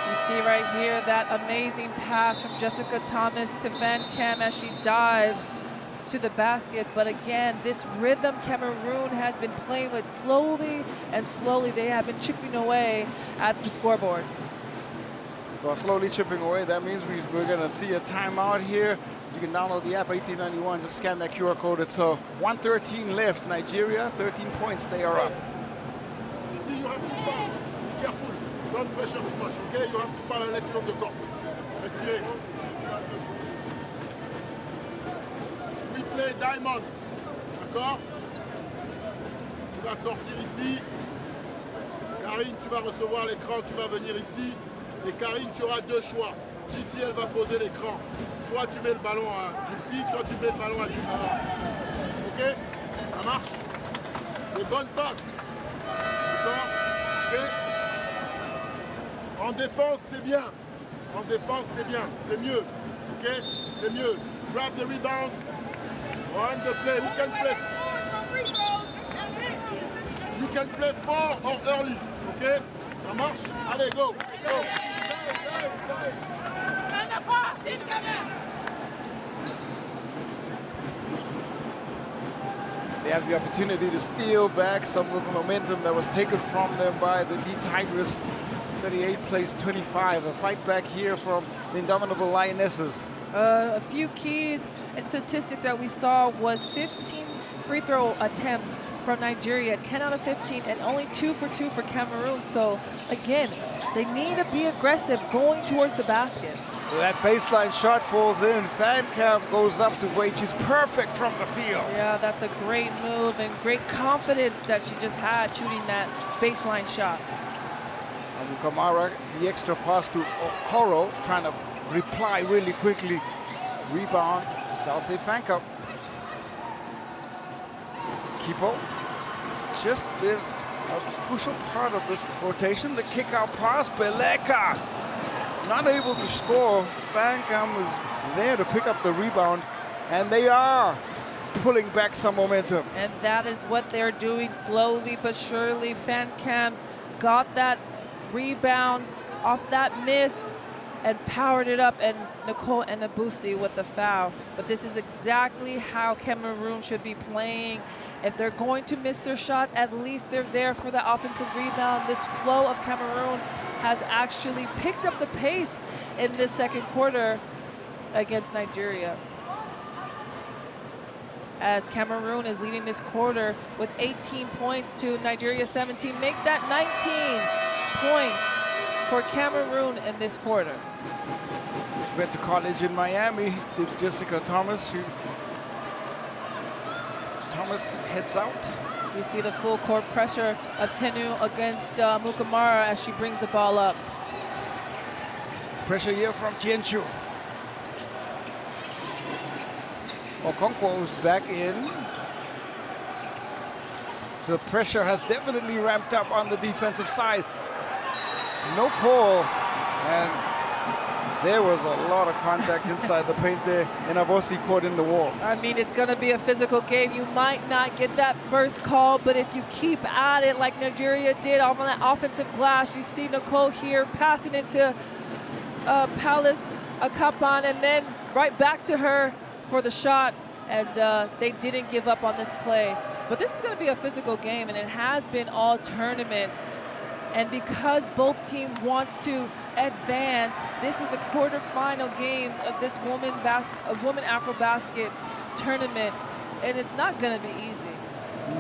You see right here that amazing pass from Jessica Thomas to Fancamp as she dived to the basket. But again, this rhythm Cameroon has been playing with slowly and slowly. They have been chipping away at the scoreboard. Well, slowly chipping away, that means we're going to see a timeout here. You can download the app 1891, just scan that QR code. It's 1:13 left. Nigeria, 13 points, they are up. You have to foul. Be careful. Don't pressure too much, okay? You have to foul and let you on the court. Respirez. We play diamond. D'accord? Tu vas sortir ici. Karine, tu vas recevoir l'écran, tu vas venir ici. Et Karine, tu auras 2 choix. Titi, elle va poser l'écran. Soit tu mets le ballon à Dulcie, soit tu mets le ballon à ici. Ok? Ça marche? Des bonnes passes. D'accord? Ok? En défense, c'est bien. En défense, c'est bien. C'est mieux. Ok? C'est mieux. Grab the rebound. Run the play. You can play 4 or early. Ok? Ça marche? Allez, go. Go. They have the opportunity to steal back some of the momentum that was taken from them by the D-Tigers. 38 plays 25. A fight back here from the indomitable Lionesses. A few keys and statistics that we saw was 15 free throw attempts from Nigeria, 10 out of 15, and only 2 for 2 for Cameroon. So again, they need to be aggressive going towards the basket. That baseline shot falls in. Fancamp goes up to Wade. She's perfect from the field. Yeah, that's a great move and great confidence that she just had shooting that baseline shot. Abu Kamara, the extra pass to Okoro, trying to reply really quickly. Rebound, Dalsey Fancamp. Kipo, it's just been a crucial part of this rotation. The kick-out pass, Beleka. Not able to score. Fancamp is there to pick up the rebound, and they are pulling back some momentum. And that is what they're doing slowly but surely. Fancamp got that rebound off that miss and powered it up, and Nicole Enabusi with the foul. But this is exactly how Cameroon should be playing. If they're going to miss their shot, at least they're there for the offensive rebound. This flow of Cameroon has actually picked up the pace in this second quarter against Nigeria, as Cameroon is leading this quarter with 18 points to Nigeria 17. Make that 19 points for Cameroon in this quarter. She went to college in Miami, did Jessica Thomas. Thomas heads out. You see the full court pressure of Tenu against Mukamara as she brings the ball up. Pressure here from Tienchu. Okonkwo is back in. The pressure has definitely ramped up on the defensive side. No call, and there was a lot of contact inside the paint there, and Abosi caught in the wall. I mean, it's going to be a physical game. You might not get that first call, but if you keep at it like Nigeria did on that offensive glass, you see Nicole here passing it to Palace Akapan, and then right back to her for the shot, and they didn't give up on this play. But this is going to be a physical game, and it has been all tournament. And because both teams want to advance, this is a quarterfinal games of this women AfroBasket tournament, and it's not going to be easy.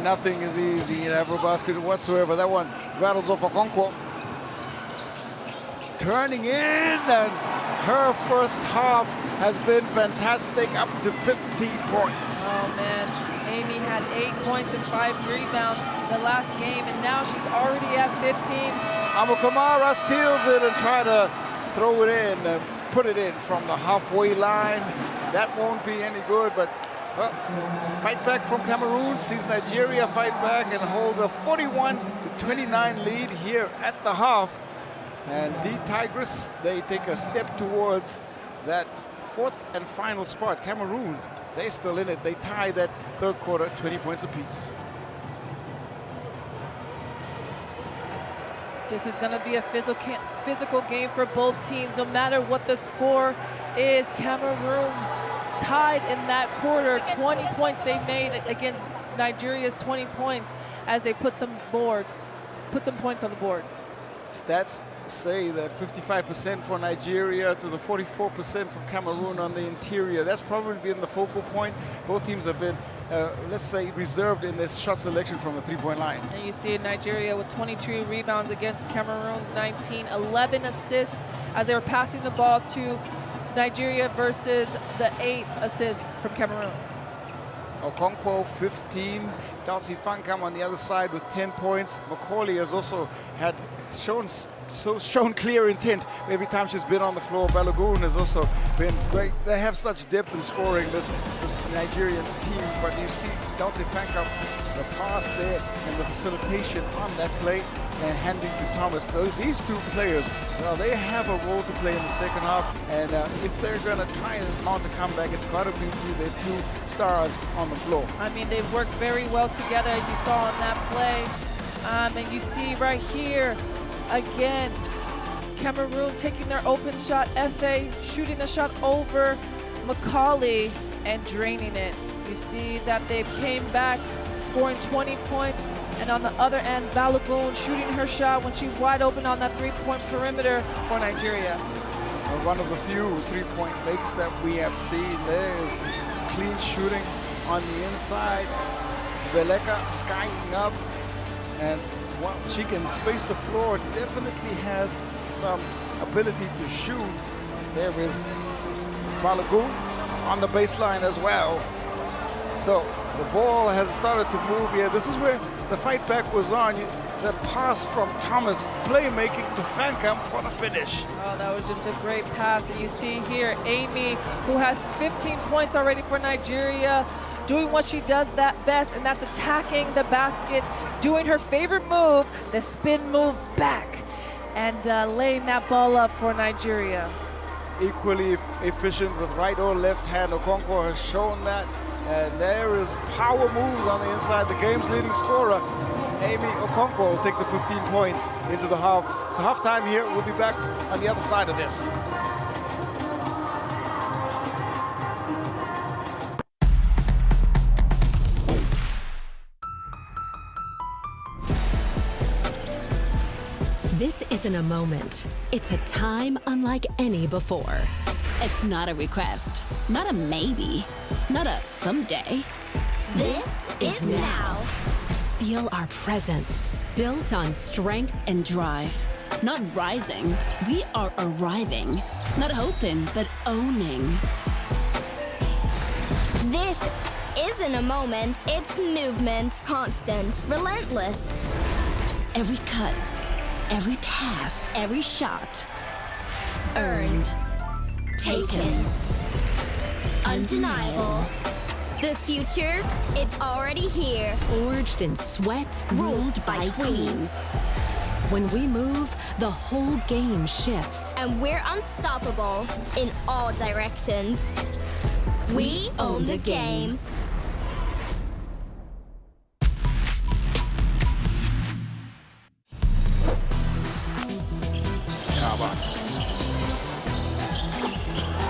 Nothing is easy in AfroBasket whatsoever. That one rattles off Okonkwo. Turning in, and her first half has been fantastic, up to 15 points. Oh man, Amy had 8 points and 5 rebounds the last game, and now she's already at 15. Amukamara steals it and try to throw it in and put it in from the halfway line. That won't be any good, but fight back from Cameroon, sees Nigeria fight back and hold a 41-29 lead here at the half. And the Tigers, they take a step towards that fourth and final spot. Cameroon, they're still in it. They tie that third quarter, 20 points apiece. This is going to be a physical game for both teams, no matter what the score is. Cameroon tied in that quarter, 20 points they made against Nigeria's 20 points as they put some points on the board. Stats say that 55% for Nigeria to the 44% for Cameroon on the interior. That's probably been the focal point. Both teams have been, let's say, reserved in this shot selection from the three-point line. And you see Nigeria with 22 rebounds against Cameroon's 19, 11 assists as they were passing the ball to Nigeria versus the 8 assists from Cameroon. Okonkwo 15, Dalsi Fankam on the other side with 10 points. Macaulay has also had shown clear intent every time she's been on the floor. Balogun has also been great. They have such depth in scoring, this Nigerian team, but you see Dalsi Fankam, the pass there and the facilitation on that play and handing to Thomas. These two players, well, they have a role to play in the second half, and if they're going to try and mount a comeback, it's got to be through their two stars on the floor. I mean, they've worked very well together, as you saw on that play. And you see right here, again, Cameroon taking their open shot, Efe shooting the shot over Macaulay and draining it. You see that they came back, scoring 20 points, and on the other end, Balogun shooting her shot when she's wide open on that three-point perimeter for Nigeria. One of the few three-point makes that we have seen. There is clean shooting on the inside. Beleka skying up, and she can space the floor. Definitely has some ability to shoot. There is Balogun on the baseline as well. So the ball has started to move here. This is where the fight back was on. The pass from Thomas, playmaking to Fankam for the finish. Oh, that was just a great pass. And you see here, Amy, who has 15 points already for Nigeria, doing what she does that best, and that's attacking the basket, doing her favorite move, the spin move back, and laying that ball up for Nigeria. Equally efficient with right or left hand. Okonkwo has shown that. And there is power moves on the inside. The game's leading scorer Amy Okonkwo will take the 15 points into the half. So halftime here, we'll be back on the other side of this. This isn't a moment. It's a time unlike any before. It's not a request, not a maybe, not a someday. This is now. Feel our presence, built on strength and drive. Not rising, we are arriving. Not hoping, but owning. This isn't a moment, it's movement. Constant, relentless. Every cut, every pass, every shot. Earned. Taken. Undeniable. The future, it's already here. Forged in sweat, ruled by queens. When we move, the whole game shifts. And we're unstoppable in all directions. We own the game.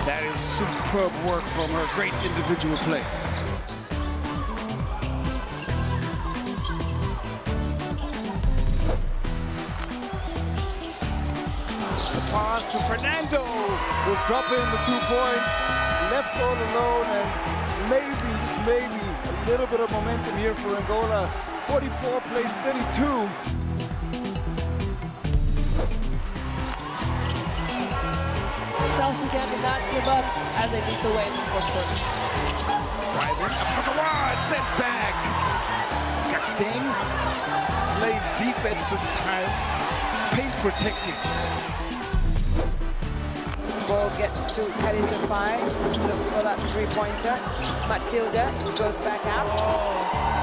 That is superb work from her. Great individual play. The pass to Fernando. Will drop in the 2 points. Left all alone, and maybe, just maybe, a little bit of momentum here for Angola. 44 plays 32. South Sudan did not give up as they lead the way in this fourth quarter. Driving up from the rod, sent back. Ding. Played defense this time. Paint protecting. Ball gets to heading to 5. Looks for that three-pointer. Matilda goes back out.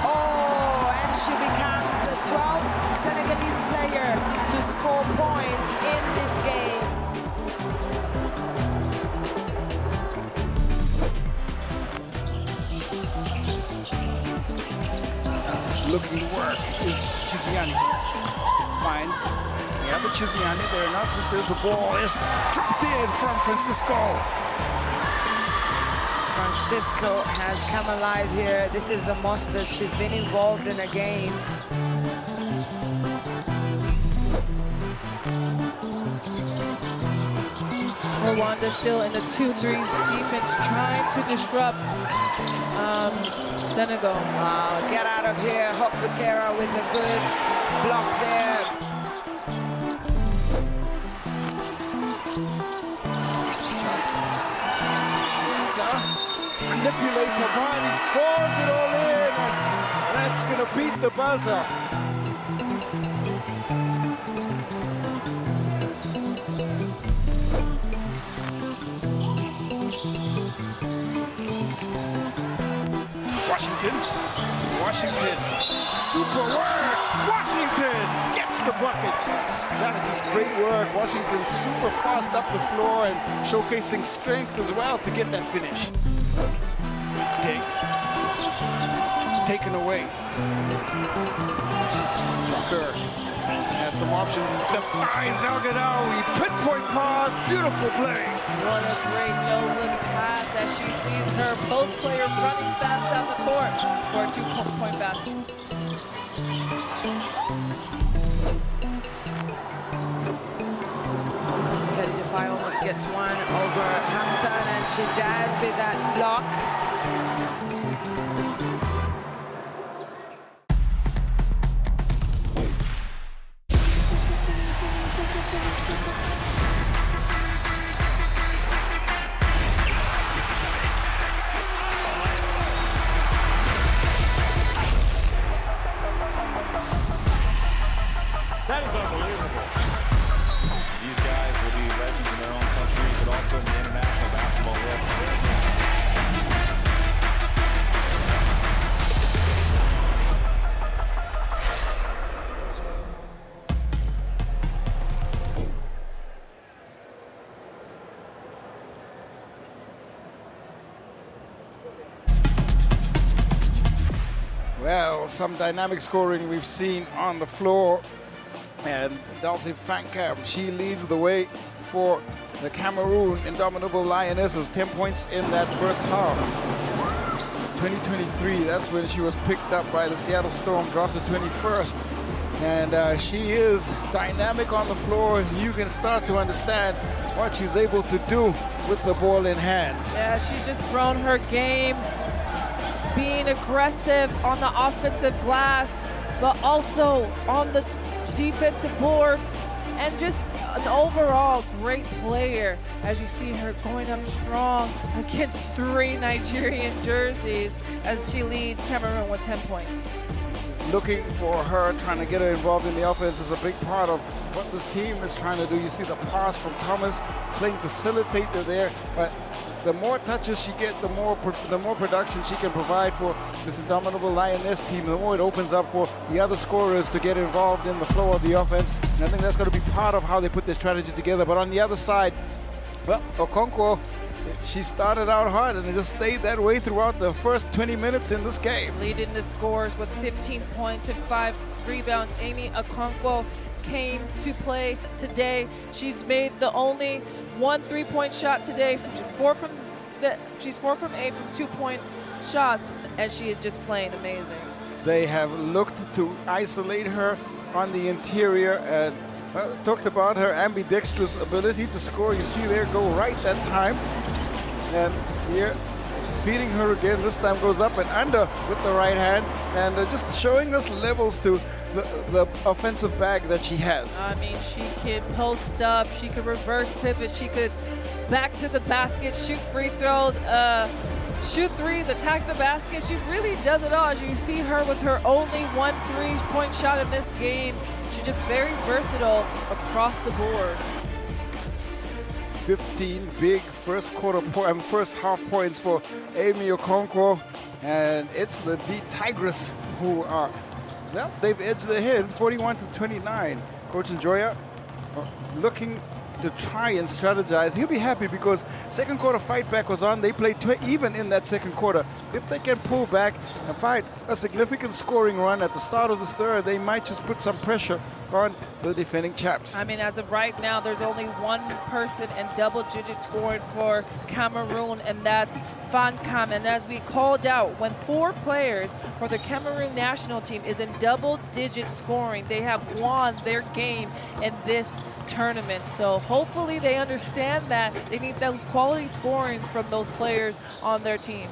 Oh, and she becomes the 12th Senegalese player to score points in this game. Looking to work is Chiziani. Finds the other Chiziani. There are not sisters. The ball is dropped in from Francisco. Francisco has come alive here. This is the most that she's been involved in a game. Rwanda still in the 2-3 defense, trying to disrupt Senegal. Get out of here, Hop Butera with a good block there. Spencer manipulates her body, scores it all in, and that's gonna beat the buzzer. Washington, super work. Washington gets the bucket. That is just great work. Washington super fast up the floor and showcasing strength as well to get that finish. Taken away. Tucker has some options. Defines El Gadawi. Pinpoint pass. Beautiful play. What a great no-look pass as she sees her post player running fast down the court for a 2-point basket. Khadija Faye almost gets one over Hampton, and she does with that block. That is unbelievable. These guys will be legends in their own countries, but also in the international basketball world. some dynamic scoring we've seen on the floor. And Dulcie Fankam, she leads the way for the Cameroon Indomitable Lionesses. 10 points in that first half. 2023, that's when she was picked up by the Seattle Storm, drafted 21st. And she is dynamic on the floor. You can start to understand what she's able to do with the ball in hand. Yeah, she's just grown her game, being aggressive on the offensive glass, but also on the defensive boards, and just an overall great player as you see her going up strong against 3 Nigerian jerseys as she leads Cameroon with 10 points. Looking for her, trying to get her involved in the offense is a big part of what this team is trying to do. You see the pass from Thomas, playing facilitator there, but the more touches she gets, the more production she can provide for this Indomitable Lioness team, the more it opens up for the other scorers to get involved in the flow of the offense. And I think that's going to be part of how they put their strategy together. But on the other side, well, Okonkwo, she started out hard and it just stayed that way throughout the first 20 minutes in this game. Leading the scores with 15 points and 5 rebounds. Amy Okonkwo came to play today. She's made the only 1 3-point shot today. She's 4 from 8 from 2-point shots, and she is just playing amazing. They have looked to isolate her on the interior and talked about her ambidextrous ability to score. You see there, go right that time. And here, feeding her again, this time goes up and under with the right hand, and just showing us levels to the offensive bag that she has. I mean, she can post up, she could reverse pivot, she could back to the basket, shoot free throws, shoot threes, attack the basket. She really does it all. As you see her with her only 1 3-point shot in this game, she's just very versatile across the board. 15 big first half points for Amy Okonkwo, and it's the Tigers who are, well, they've edged ahead 41-29. Coach Njoya looking to try and strategize. He'll be happy because second quarter fight back was on. They played even in that second quarter. If they can pull back and fight a significant scoring run at the start of this third, they might just put some pressure on the defending champs. I mean, as of right now, there's only one person in double-digit scoring for Cameroon, and that's Fankam. And as we called out, when 4 players for the Cameroon national team is in double-digit scoring, they have won their game in this tournament. So hopefully they understand that they need those quality scorings from those players on their team.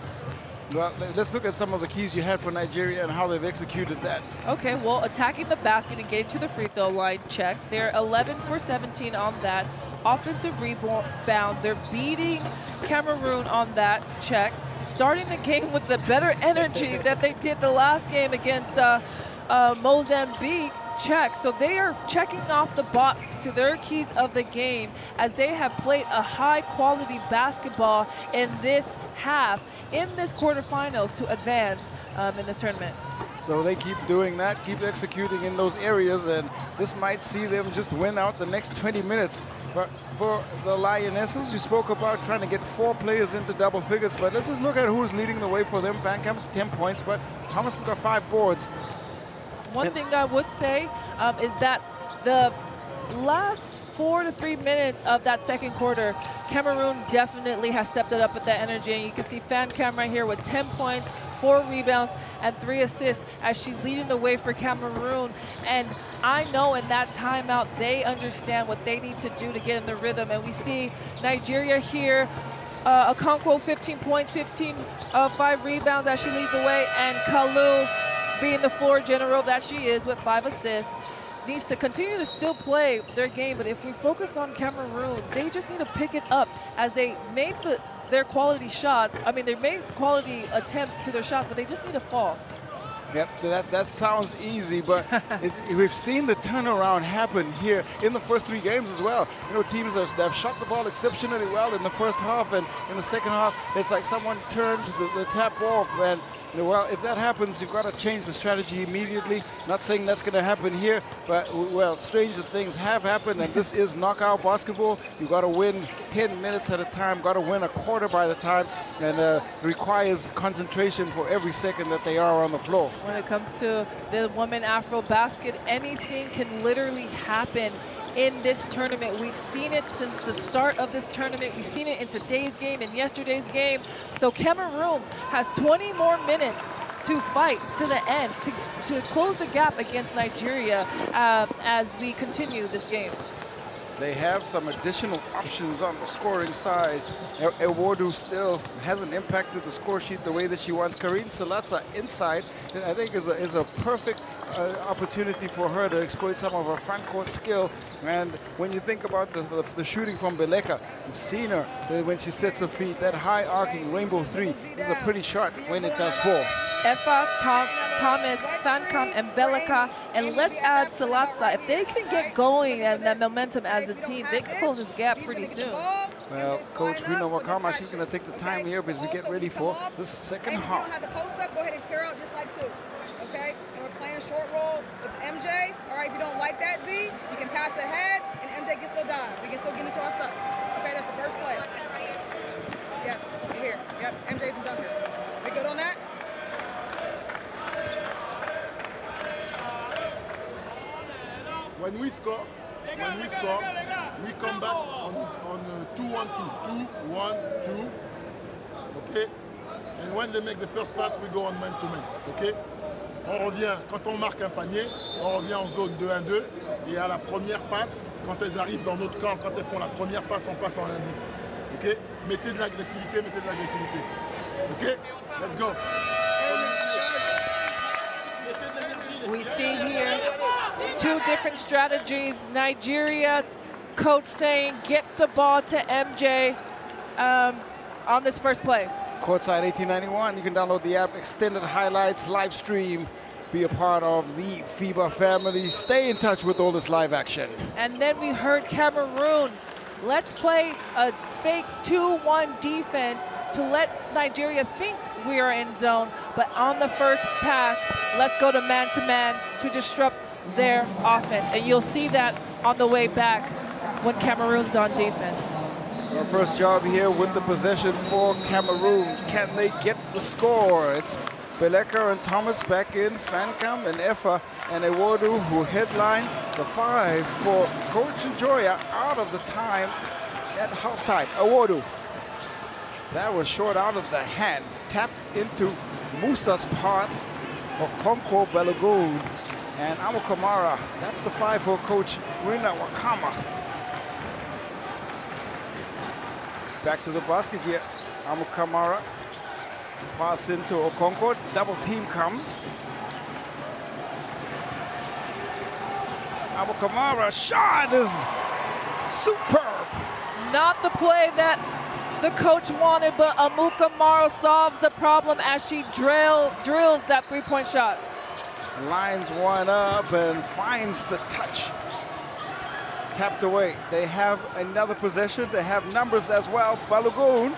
Well, let's look at some of the keys you had for Nigeria and how they've executed that. Okay, well, attacking the basket and getting to the free throw line, check. They're 11 for 17 on that. Offensive rebound, they're beating Cameroon on that, check. Starting the game with the better energy that they did the last game against Mozambique, check. So they are checking off the box to their keys of the game as they have played a high-quality basketball in this half, in this quarterfinals to advance in this tournament. So they keep doing that, keep executing in those areas, and this might see them just win out the next 20 minutes. But for the Lionesses, you spoke about trying to get 4 players into double figures, but let's just look at who's leading the way for them. Vankam's 10 points, but Thomas has got 5 boards. One thing I would say is that the last 4 to 3 minutes of that second quarter, Cameroon definitely has stepped it up with that energy. And you can see Fankam right here with 10 points, 4 rebounds, and 3 assists as she's leading the way for Cameroon. And I know in that timeout, they understand what they need to do to get in the rhythm. And we see Nigeria here, Okonkwo 15 points, 5 rebounds as she leads the way, and Kalu, being the floor general that she is with 5 assists, needs to continue to still play their game. But if we focus on Cameroon, they just need to pick it up as they made their quality shots. I mean, they made quality attempts to their shots, but they just need to fall. Yep, that sounds easy, but we've seen the turnaround happen here in the first 3 games as well. You know, teams that have shot the ball exceptionally well in the first half, and in the second half, it's like someone turned the tap off, and Well, if that happens, you've got to change the strategy immediately. Not saying that's going to happen here, but, well, stranger things have happened, and this is knockout basketball. You've got to win 10 minutes at a time, got to win a quarter by the time, and requires concentration for every second that they are on the floor. When it comes to the women AfroBasket, anything can literally happen in this tournament. We've seen it since the start of this tournament. We've seen it in today's game and yesterday's game. So Cameroon has 20 more minutes to fight to the end, to close the gap against Nigeria as we continue this game. They have some additional options on the scoring side. Ewodu still hasn't impacted the score sheet the way that she wants. Karine Salatsa inside, I think, is a perfect opportunity for her to exploit some of her front court skill. And when you think about the shooting from Beleka, you've seen her when she sets her feet. That high arcing rainbow three is a pretty shot when it does fall. Effa, Thomas, Fancom, and Beleka, and let's add Salatsa. If they can get going and that momentum as a team, they can close this gap pretty soon. Well, Coach Rino Wakama, she's going to take the time here as we get ready for the second half. If you don't have the post up, go ahead and clear out just like two. Okay? And we're playing short roll with MJ. All right, if you don't like that, Z, you can pass ahead, and MJ can still dive. We can still get into our stuff. Okay, that's the first play. Yes, right here. Yep, MJ's a dunker. We good on that? When we score, we come back on 2-1-2. 2-1-2. Okay? And when they make the first pass, we go on man-to-man. Okay? On revient, quand on marque un panier, on revient en zone 2-1-2. Et à la première passe, quand elles arrivent dans notre camp, quand elles font la première passe, on passe en indiv. Ok? Mettez de l'agressivité, mettez de l'agressivité. Ok? Let's go. We see here two different strategies. Nigeria coach saying get the ball to MJ on this first play. Courtside 1891, you can download the app, extended highlights, live stream, be a part of the FIBA family. Stay in touch with all this live action. And then we heard Cameroon, let's play a fake 2-1 defense to let Nigeria think we are in zone, but on the first pass, let's go to man-to-man to disrupt their offense. And you'll see that on the way back when Cameroon's on defense. Our first job here with the possession for Cameroon. Can they get the score? It's Beleka and Thomas back in, Fancam and Effa and Ewodu who headline the five for Coach Njoya out of the time at halftime. Ewodu. That was short out of the hand. Tapped into Musa's path. Okonkwo, Balogun, and Amukamara. That's the five for Coach Rina Wakama. Back to the basket here. Amukamara. Pass into Okonkwo. Double team comes. Amukamara shot is superb. Not the play that the coach wanted, but Amukamara solves the problem as she drills that three-point shot. Lines one up and finds the touch. Tapped away. They have another possession. They have numbers as well. Balogun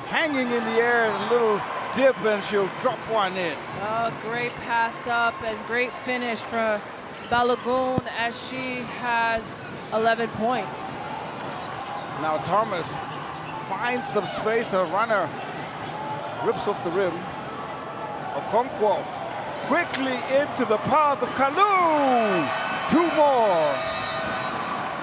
hanging in the air, a little dip, and she'll drop one in. Oh, great pass up and great finish for Balogun as she has 11 points. Now Thomas finds some space. The runner rips off the rim. Okonkwo quickly into the path of Kalu. Two more.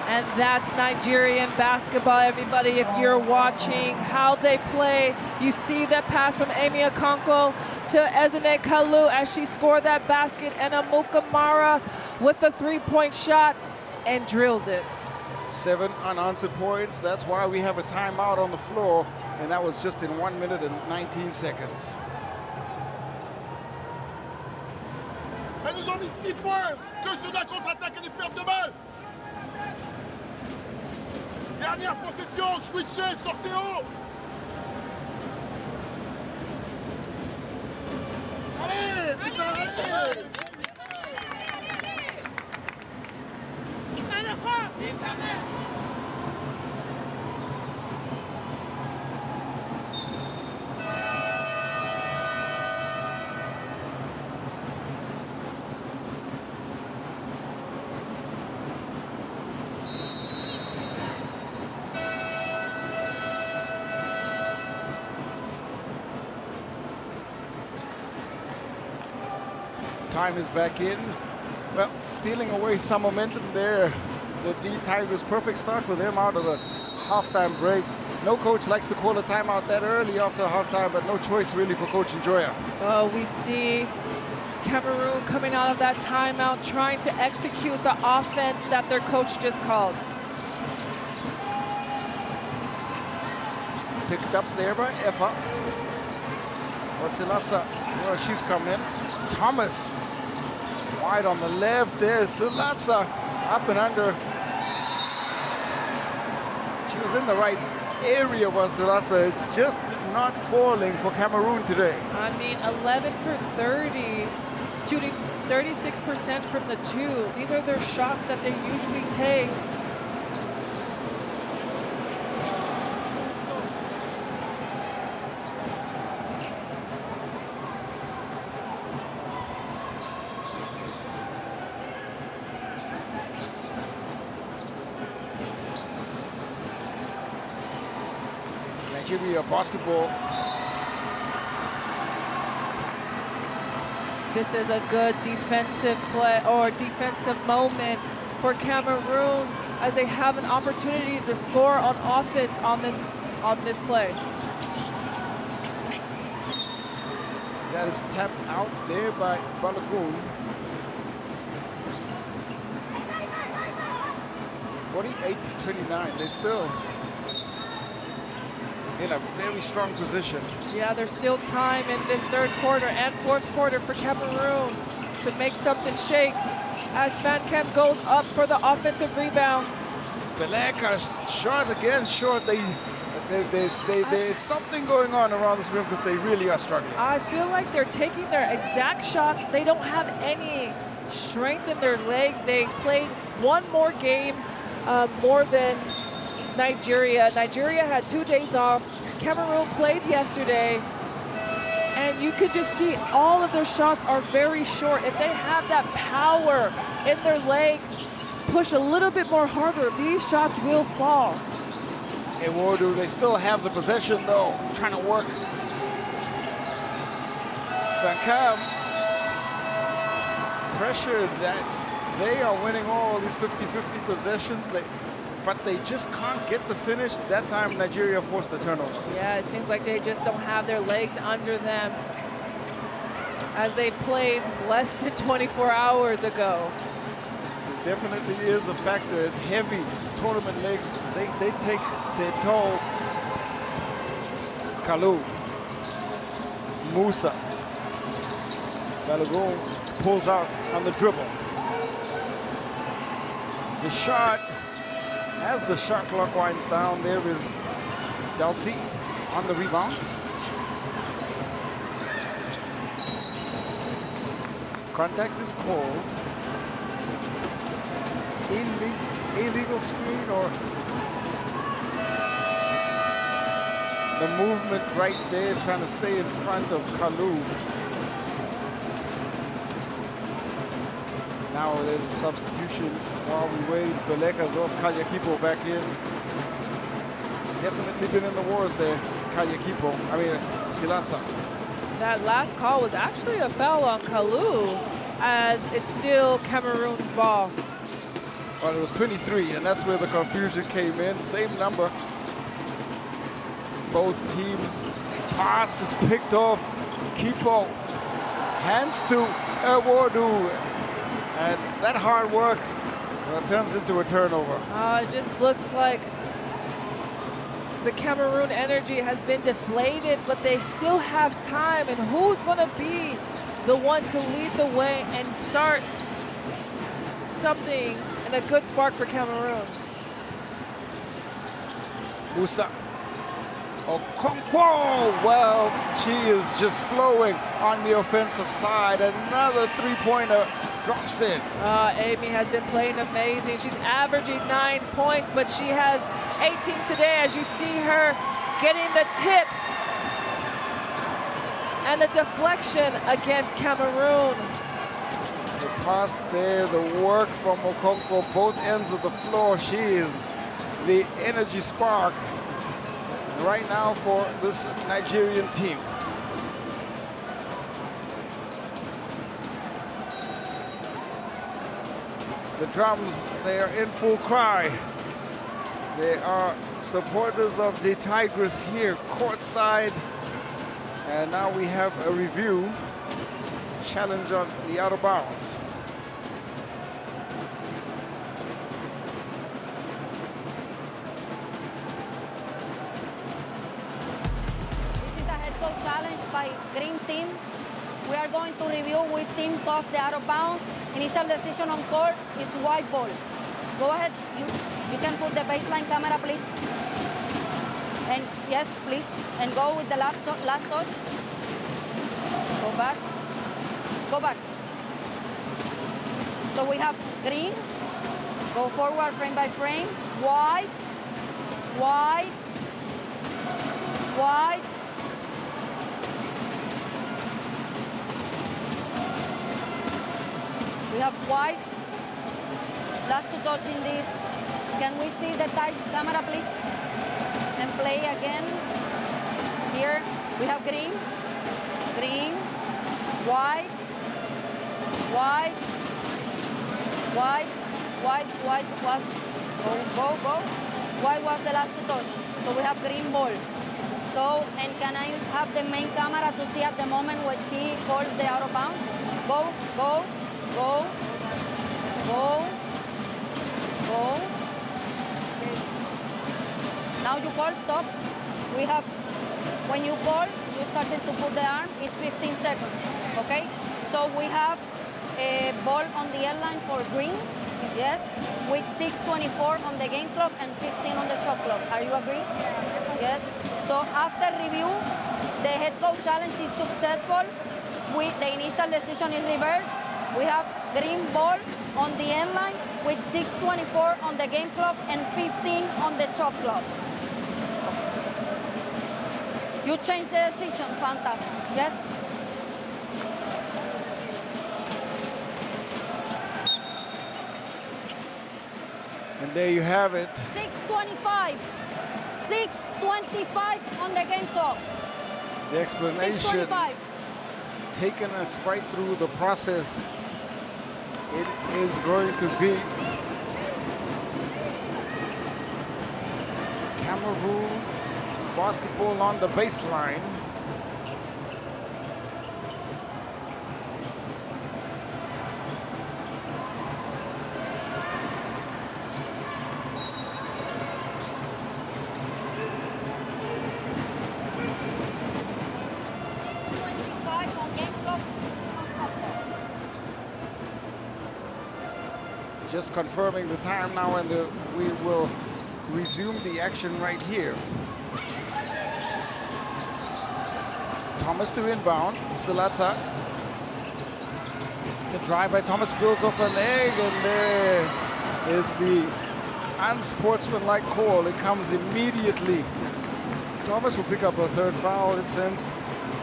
And that's Nigerian basketball, everybody. If you're watching how they play, you see that pass from Amy Okonkwo to Ezine Kalu as she scored that basket, and Amukamara with the three-point shot and drills it. 7 unanswered points. That's why we have a timeout on the floor, and that was just in 1 minute and 19 seconds. Elles nous ont mis 6 points que sur la contre-attaque et des pertes de balles. Dernière possession, switchez, sortez haut. Allez, putain, allez. Time is back in. Well, stealing away some momentum there. The D Tigers, perfect start for them out of the halftime break. No coach likes to call a timeout that early after halftime, but no choice really for Coach Njoya. Oh, we see Cameroon coming out of that timeout, trying to execute the offense that their coach just called. Picked up there by Efa. Silatsa, well, she's come in. Thomas, wide on the left there. Silatsa, up and under. She was in the right area, was Silatsa, just not falling for Cameroon today. I mean, 11 for 30, shooting 36% from the two. These are their shots that they usually take. Nigeria basketball. This is a good defensive play or defensive moment for Cameroon as they have an opportunity to score on offense on this play. That is tapped out there by Balogun. 48-29. They still in a very strong position. Yeah, there's still time in this third quarter and fourth quarter for Cameroon to make something shake as Van Kemp goes up for the offensive rebound. Beleka shot again short. There's something going on around this rim because they really are struggling. I feel like they're taking their exact shots. They don't have any strength in their legs. They played one more game more than Nigeria. Nigeria had 2 days off. Cameroon played yesterday, and you could just see all of their shots are very short. If they have that power in their legs, push a little bit more harder, these shots will fall. Ewodu, they still have the possession though, trying to work. Van Kam pressured that they are winning all these 50-50 possessions. But they just can't get the finish. That time, Nigeria forced the turnover. Yeah, it seems like they just don't have their legs under them as they played less than 24 hours ago. It definitely is a factor. It's heavy tournament legs. They take their toll. Kalou, Musa, Balogun pulls out on the dribble. The shot. As the shot clock winds down, there is Delsey on the rebound. Contact is called. Illegal screen or the movement right there trying to stay in front of Kalou. Now there's a substitution while we wait. Beleka's off, Kalyakipo back in. Definitely been in the wars there. It's Kalyakipo, Silatsa. That last call was actually a foul on Kalou as it's still Cameroon's ball. Well, it was 23, and that's where the confusion came in. Same number. Both teams. Pass is picked off. Kipo hands to Ewodu. And that hard work turns into a turnover. It just looks like the Cameroon energy has been deflated, but they still have time. And who's going to be the one to lead the way and start something and a good spark for Cameroon? Musa. Okonkwo, well, she is just flowing on the offensive side. Another three-pointer drops in. Amy has been playing amazing. She's averaging 9 points, but she has 18 today as you see her getting the tip and the deflection against Cameroon. The pass there, the work from Okonkwo, both ends of the floor. She is the energy spark right now for this Nigerian team. The drums, they are in full cry. They are supporters of the Tigers here, courtside. And now we have a review. Challenge on the out of bounds. This is a head coach challenge by Green Team. We are going to review which team tossed the out of bounds. Initial decision on court is white ball. Go ahead, you can put the baseline camera, please. And yes, please, and go with the last touch. Go back. Go back. So we have green. Go forward frame by frame. White. White. White. We have white. Last to touch in this. Can we see the tight camera, please? And play again. Here we have green. Green. White. White. White. White. White was. Go. White was the last to touch. So we have green ball. So, and can I have the main camera to see at the moment when she calls the out of bounds? Go. Okay. Now you call stop. We have, when you call, you started to put the arm, it's 15 seconds, okay? So we have a ball on the end line for green, yes, with 6:24 on the game clock and 15 on the shot clock. Are you agree? Yes. So after review, the head coach challenge is successful. The initial decision is reversed. We have green ball on the end line with 6:24 on the game clock and 15 on the shot clock. You changed the decision, fantastic. Yes? And there you have it. 6:25. 6:25 on the game clock. The explanation taking us right through the process. It is going to be Cameroon basketball on the baseline. Just confirming the time now, and we will resume the action right here. Thomas to inbound. Silatsa. The drive by Thomas builds off a leg, and there is the unsportsmanlike call. It comes immediately. Thomas will pick up a third foul. It sends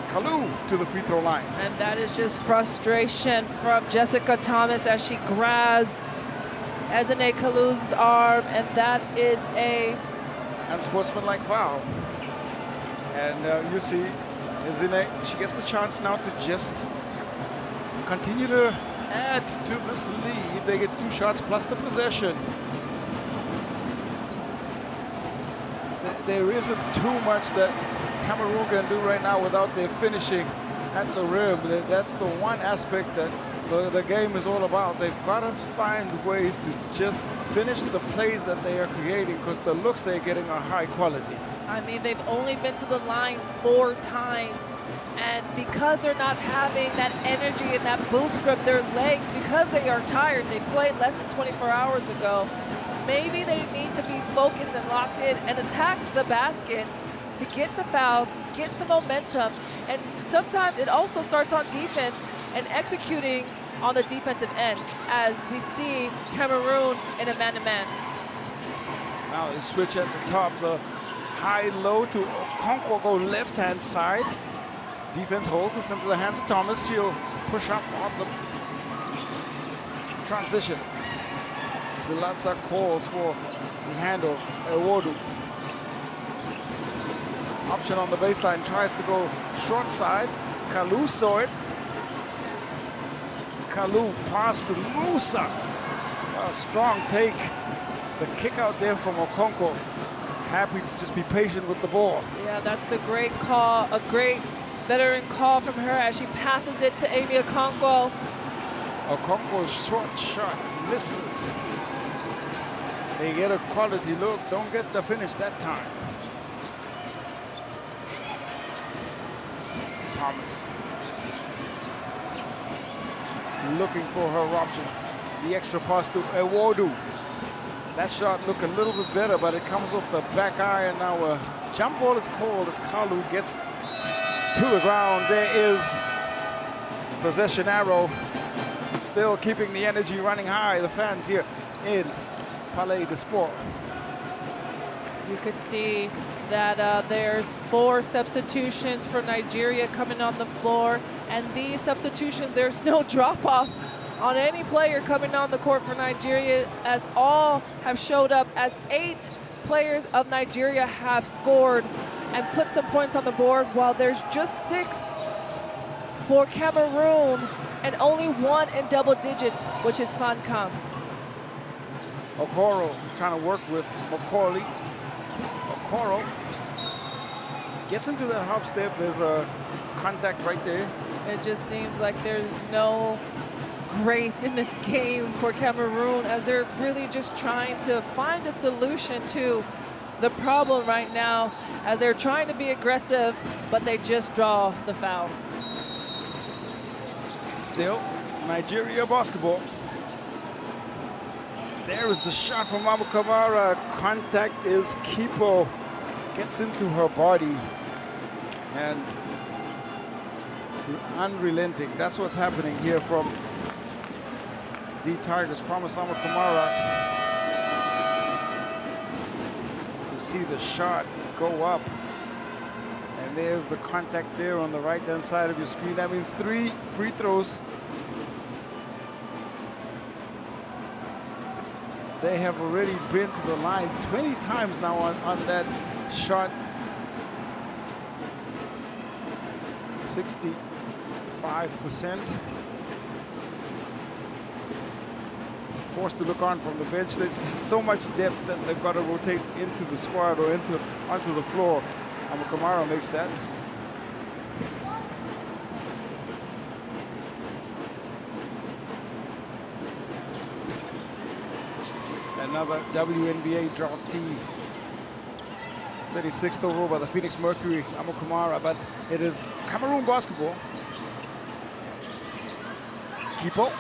Kalu to the free throw line. And that is just frustration from Jessica Thomas as she grabs Ezine Kalu's arm, and that is a unsportsmanlike foul. And you see, Ezine, she gets the chance now to just continue to add to this lead. They get 2 shots plus the possession. There isn't too much that Cameroon can do right now without their finishing at the rim. That's the one aspect that the game is all about. They've got to find ways to just finish the plays that they are creating, because the looks they're getting are high quality. I mean, they've only been to the line 4 times, and because they're not having that energy and that boost from their legs, because they are tired, they played less than 24 hours ago, maybe they need to be focused and locked in and attack the basket to get the foul, get some momentum, and sometimes it also starts on defense and executing on the defensive end, as we see Cameroon in a man-to-man. Now they switch at the top, the high-low to Okonkwo, go left-hand side. Defense holds us into the hands of Thomas. She'll push up on the transition. Silatsa calls for the handoff. Ewodu. Option on the baseline, tries to go short side. Kalu saw it. Kalu pass to Musa. a strong take. The kick out there from Okonkwo. Happy to just be patient with the ball. Yeah, that's the great call, a great veteran call from her as she passes it to Amy Okonkwo. Okonkwo's short shot misses. They get a quality look, don't get the finish that time. Thomas looking for her options. The extra pass to Ewodu. That shot looked a little bit better, but it comes off the back iron. Now a jump ball is called as Kalu gets to the ground. There is possession arrow. Still keeping the energy running high. The fans here in Palais de Sport. You could see that there's 4 substitutions for Nigeria coming on the floor. And these substitutions, there's no drop-off on any player coming on the court for Nigeria, as all have showed up, as 8 players of Nigeria have scored and put some points on the board, while there's just 6 for Cameroon and only 1 in double digits, which is Fancam. Okoro trying to work with Macaulay. Okoro gets into that hop step. There's a contact right there. It just seems like there's no grace in this game for Cameroon, as they're really just trying to find a solution to the problem right now, as they're trying to be aggressive, but they just draw the foul. Still, Nigeria basketball. There is the shot from Abu Kamara. Contact is Kipo. Gets into her body. And unrelenting. That's what's happening here from the Tigers. Promise Abu Kamara. You see the shot go up. And there's the contact there on the right-hand side of your screen. That means 3 free throws. They have already been to the line 20 times now on that shot. 65%. Forced to look on from the bench. There's so much depth that they've got to rotate into the squad or onto the floor. Kamara makes that. Another WNBA draftee. 36th overall by the Phoenix Mercury, Amu Kamara, but it is Cameroon basketball. Kipo.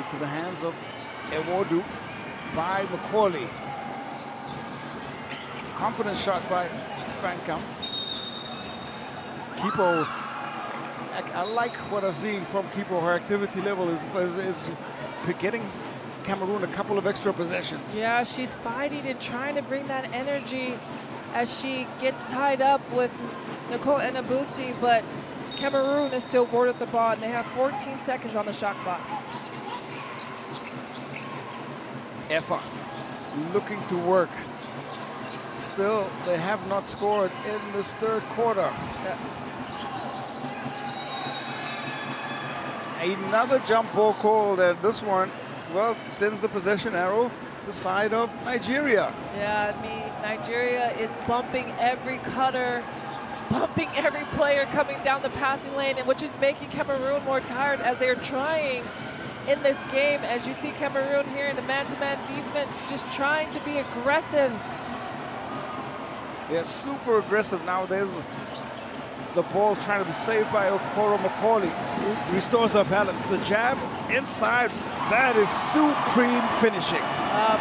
To the hands of Ewodu by Macaulay. Confident shot by Fancam. Kipo, I like what I'm seeing from Kipo. Her activity level is getting Cameroon a couple of extra possessions. Yeah, she's fighting and trying to bring that energy as she gets tied up with Nicole Enabusi, but Cameroon is still boarded the ball, and they have 14 seconds on the shot clock. Effa looking to work. Still, they have not scored in this third quarter. Another jump ball called, and this one, well, sends the possession arrow the side of Nigeria. Yeah, I mean, Nigeria is bumping every cutter, bumping every player coming down the passing lane, and which is making Cameroon more tired as they're trying in this game. As you see Cameroon here in the man-to-man defense, just trying to be aggressive. They're super aggressive now. There's the ball trying to be saved by Okoro Macaulay. Restores her balance. The jab inside. That is supreme finishing.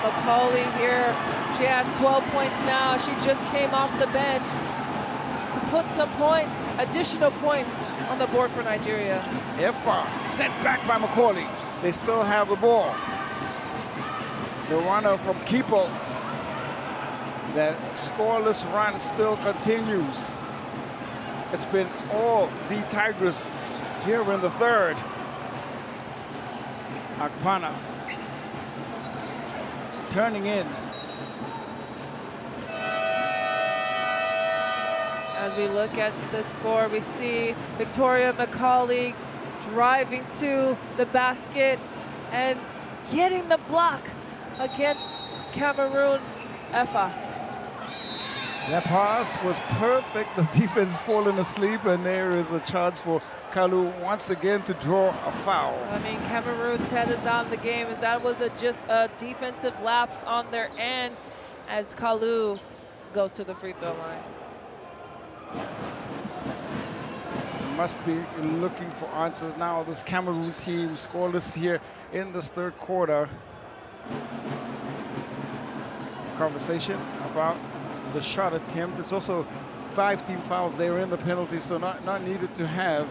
Macaulay here, she has 12 points now. She just came off the bench to put some points, additional points on the board for Nigeria. Effa set back by Macaulay. They still have the ball. The runner from Kipo. That scoreless run still continues. It's been all the Tigers here in the third. Akpana turning in. As we look at the score, we see Victoria McCauley driving to the basket and getting the block against Cameroon's Efa. That pass was perfect. The defense falling asleep, and there is a chance for Kalu once again to draw a foul. I mean, Cameroon 10 is down in the game, as that was just a defensive lapse on their end as Kalu goes to the free throw line. Must be looking for answers now. This Cameroon team scoreless here in this third quarter. Conversation about the shot attempt. It's also 5 team fouls there in the penalty, so not needed to have.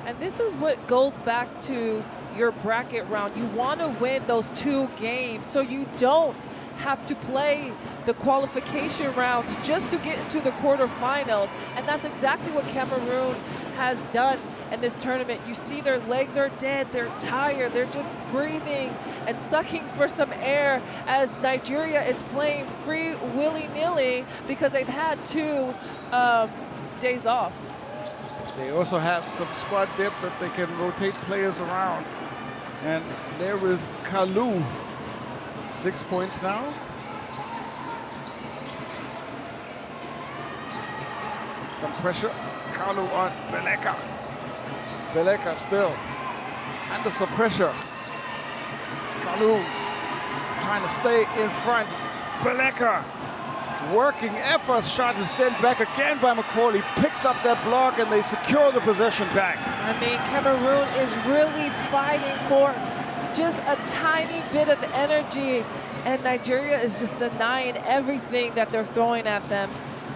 And this is what goes back to your bracket round. You want to win those 2 games so you don't have to play the qualification rounds just to get into the quarterfinals. And that's exactly what Cameroon has done in this tournament. You see their legs are dead, they're tired, they're just breathing and sucking for some air as Nigeria is playing free willy-nilly because they've had 2 days off. They also have some squad depth that they can rotate players around. And there is Kalu, 6 points now. Some pressure, Kalu on Beleka. Beleka still under some pressure. Kalu trying to stay in front. Beleka working. Efa's shot is sent back again by McCauley. Picks up that block and they secure the possession back. I mean, Cameroon is really fighting for just a tiny bit of energy, and Nigeria is just denying everything that they're throwing at them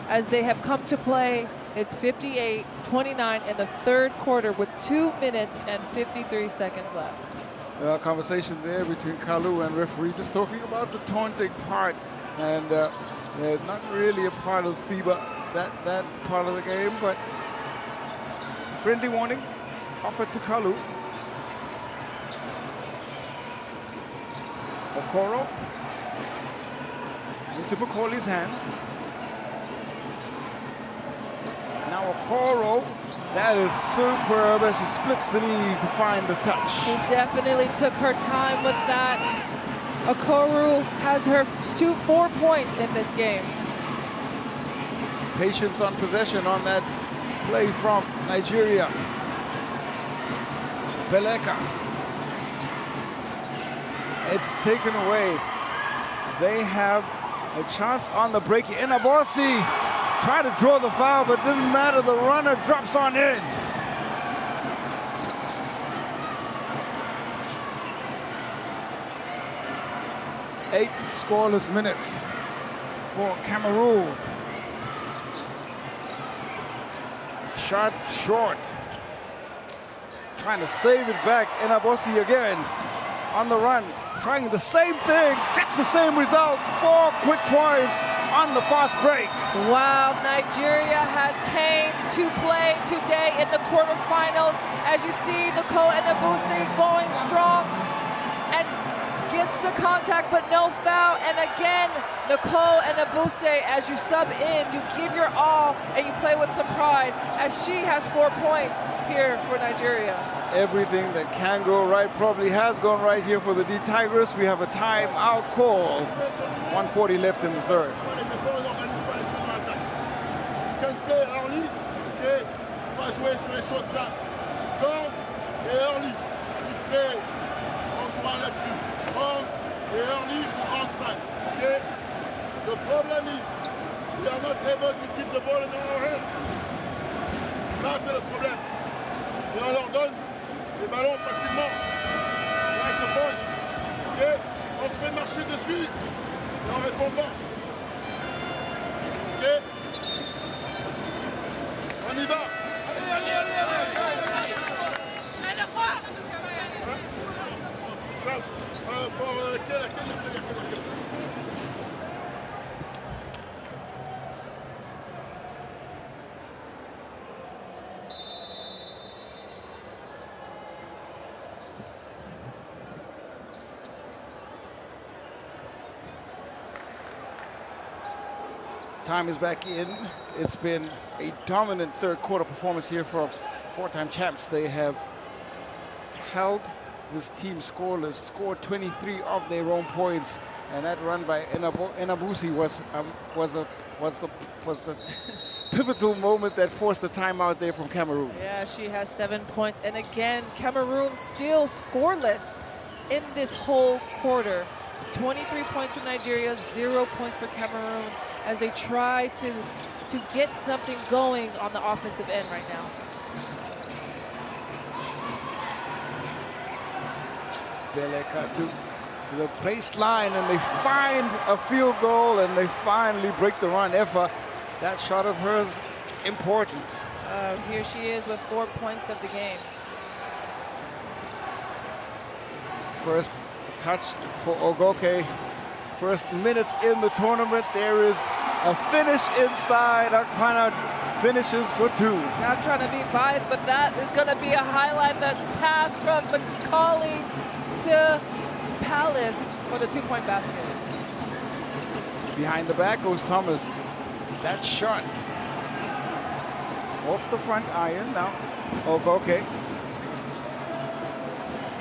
as they have come to play. It's 58-29 in the third quarter with 2 minutes and 53 seconds left. Conversation there between Kalu and referee, just talking about the taunting part, and not really a part of FIBA, that part of the game, but friendly warning offered to Kalu. Okoro into McCauley's hands. Now Okoro, that is superb as she splits the knee to find the touch. She definitely took her time with that. Okoro has her 4 points in this game. Patience on possession on that play from Nigeria. Beleka. It's taken away. They have a chance on the break. Inabosi tried to draw the foul, but didn't matter. The runner drops on in. Eight scoreless minutes for Cameroon. Shot short. Trying to save it back. Inabosi again on the run. Trying the same thing, gets the same result. 4 quick points on the fast break. Wow, Nigeria has came to play today in the quarterfinals. As you see, Nicole Inabosi going strong and gets the contact, but no foul. And again, Nicole Inabosi, as you sub in, you give your all and you play with some pride, as she has 4 points here for Nigeria. Everything that can go right probably has gone right here for the D-Tigers. We have a timeout call. 1:40 left in the third. You can play early, okay? Pas jouer sur les choses simples. Down et early. We play en jouant là-dessus. Down et early or outside, okay? The problem is we are not able to keep the ball in our hands. Ça, c'est le problème. Et on leur donne les ballons facilement. Like the point. Okay? On se fait marcher dessus et on répond pas. Ok? On y va. Allez, allez, allez, allez. Pour quelle Time is back in. It's been a dominant third quarter performance here for four-time champs. They have held this team scoreless, scored 23 of their own points, and that run by Enabusi was the pivotal moment that forced the timeout there from Cameroon. Yeah, she has 7 points, and again, Cameroon still scoreless in this whole quarter. 23 points for Nigeria, 0 points for Cameroon, as they try to get something going on the offensive end right now. Beleka to the baseline, and they find a field goal, and they finally break the run. Effa, that shot of hers, important. Here she is with 4 points of the game. First touch for Ogoke. First minutes in the tournament. There is a finish inside. Akpana finishes for 2. Not trying to be biased, but that is going to be a highlight. That pass from Macaulay to Palace for the 2-point basket. Behind the back goes Thomas. That shot off the front iron. Now Ogoke.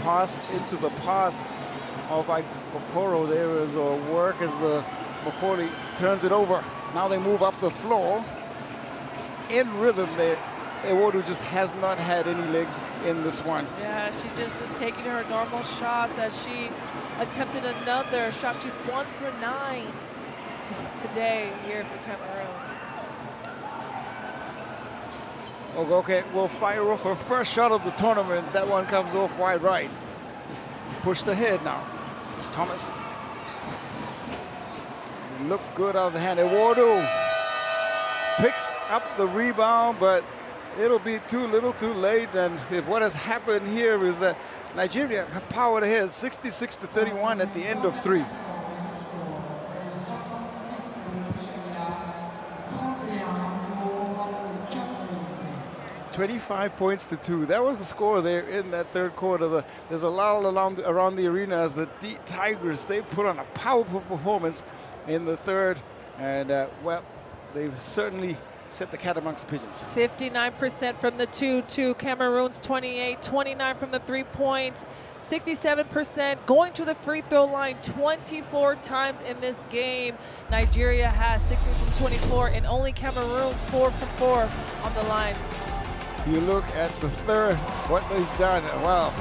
Pass into the path of Okoro. There is a work as the Macaulay turns it over. Now they move up the floor. In rhythm there. Ewodu just has not had any legs in this one. Yeah, she just is taking her normal shots as she attempted another shot. She's 1 for 9 today here for Cameroon. Ogoke will fire off her first shot of the tournament. That one comes off wide right. Pushed ahead now. Thomas. Look good out of the hand. Ewodu picks up the rebound, but it'll be too little too late. And what has happened here is that Nigeria have powered ahead 66-31 at the end of 3. 25 points to 2. That was the score there in that third quarter. There's a lull around the arena as the Tigers, they put on a powerful performance in the third. And, well, they've certainly set the cat amongst the pigeons. 59% from the 2 to Cameroon's 28, 29 from the 3-point, 67% going to the free throw line 24 times in this game. Nigeria has 16 from 24 and only Cameroon 4 from 4 on the line. You look at the third, what they've done. Wow,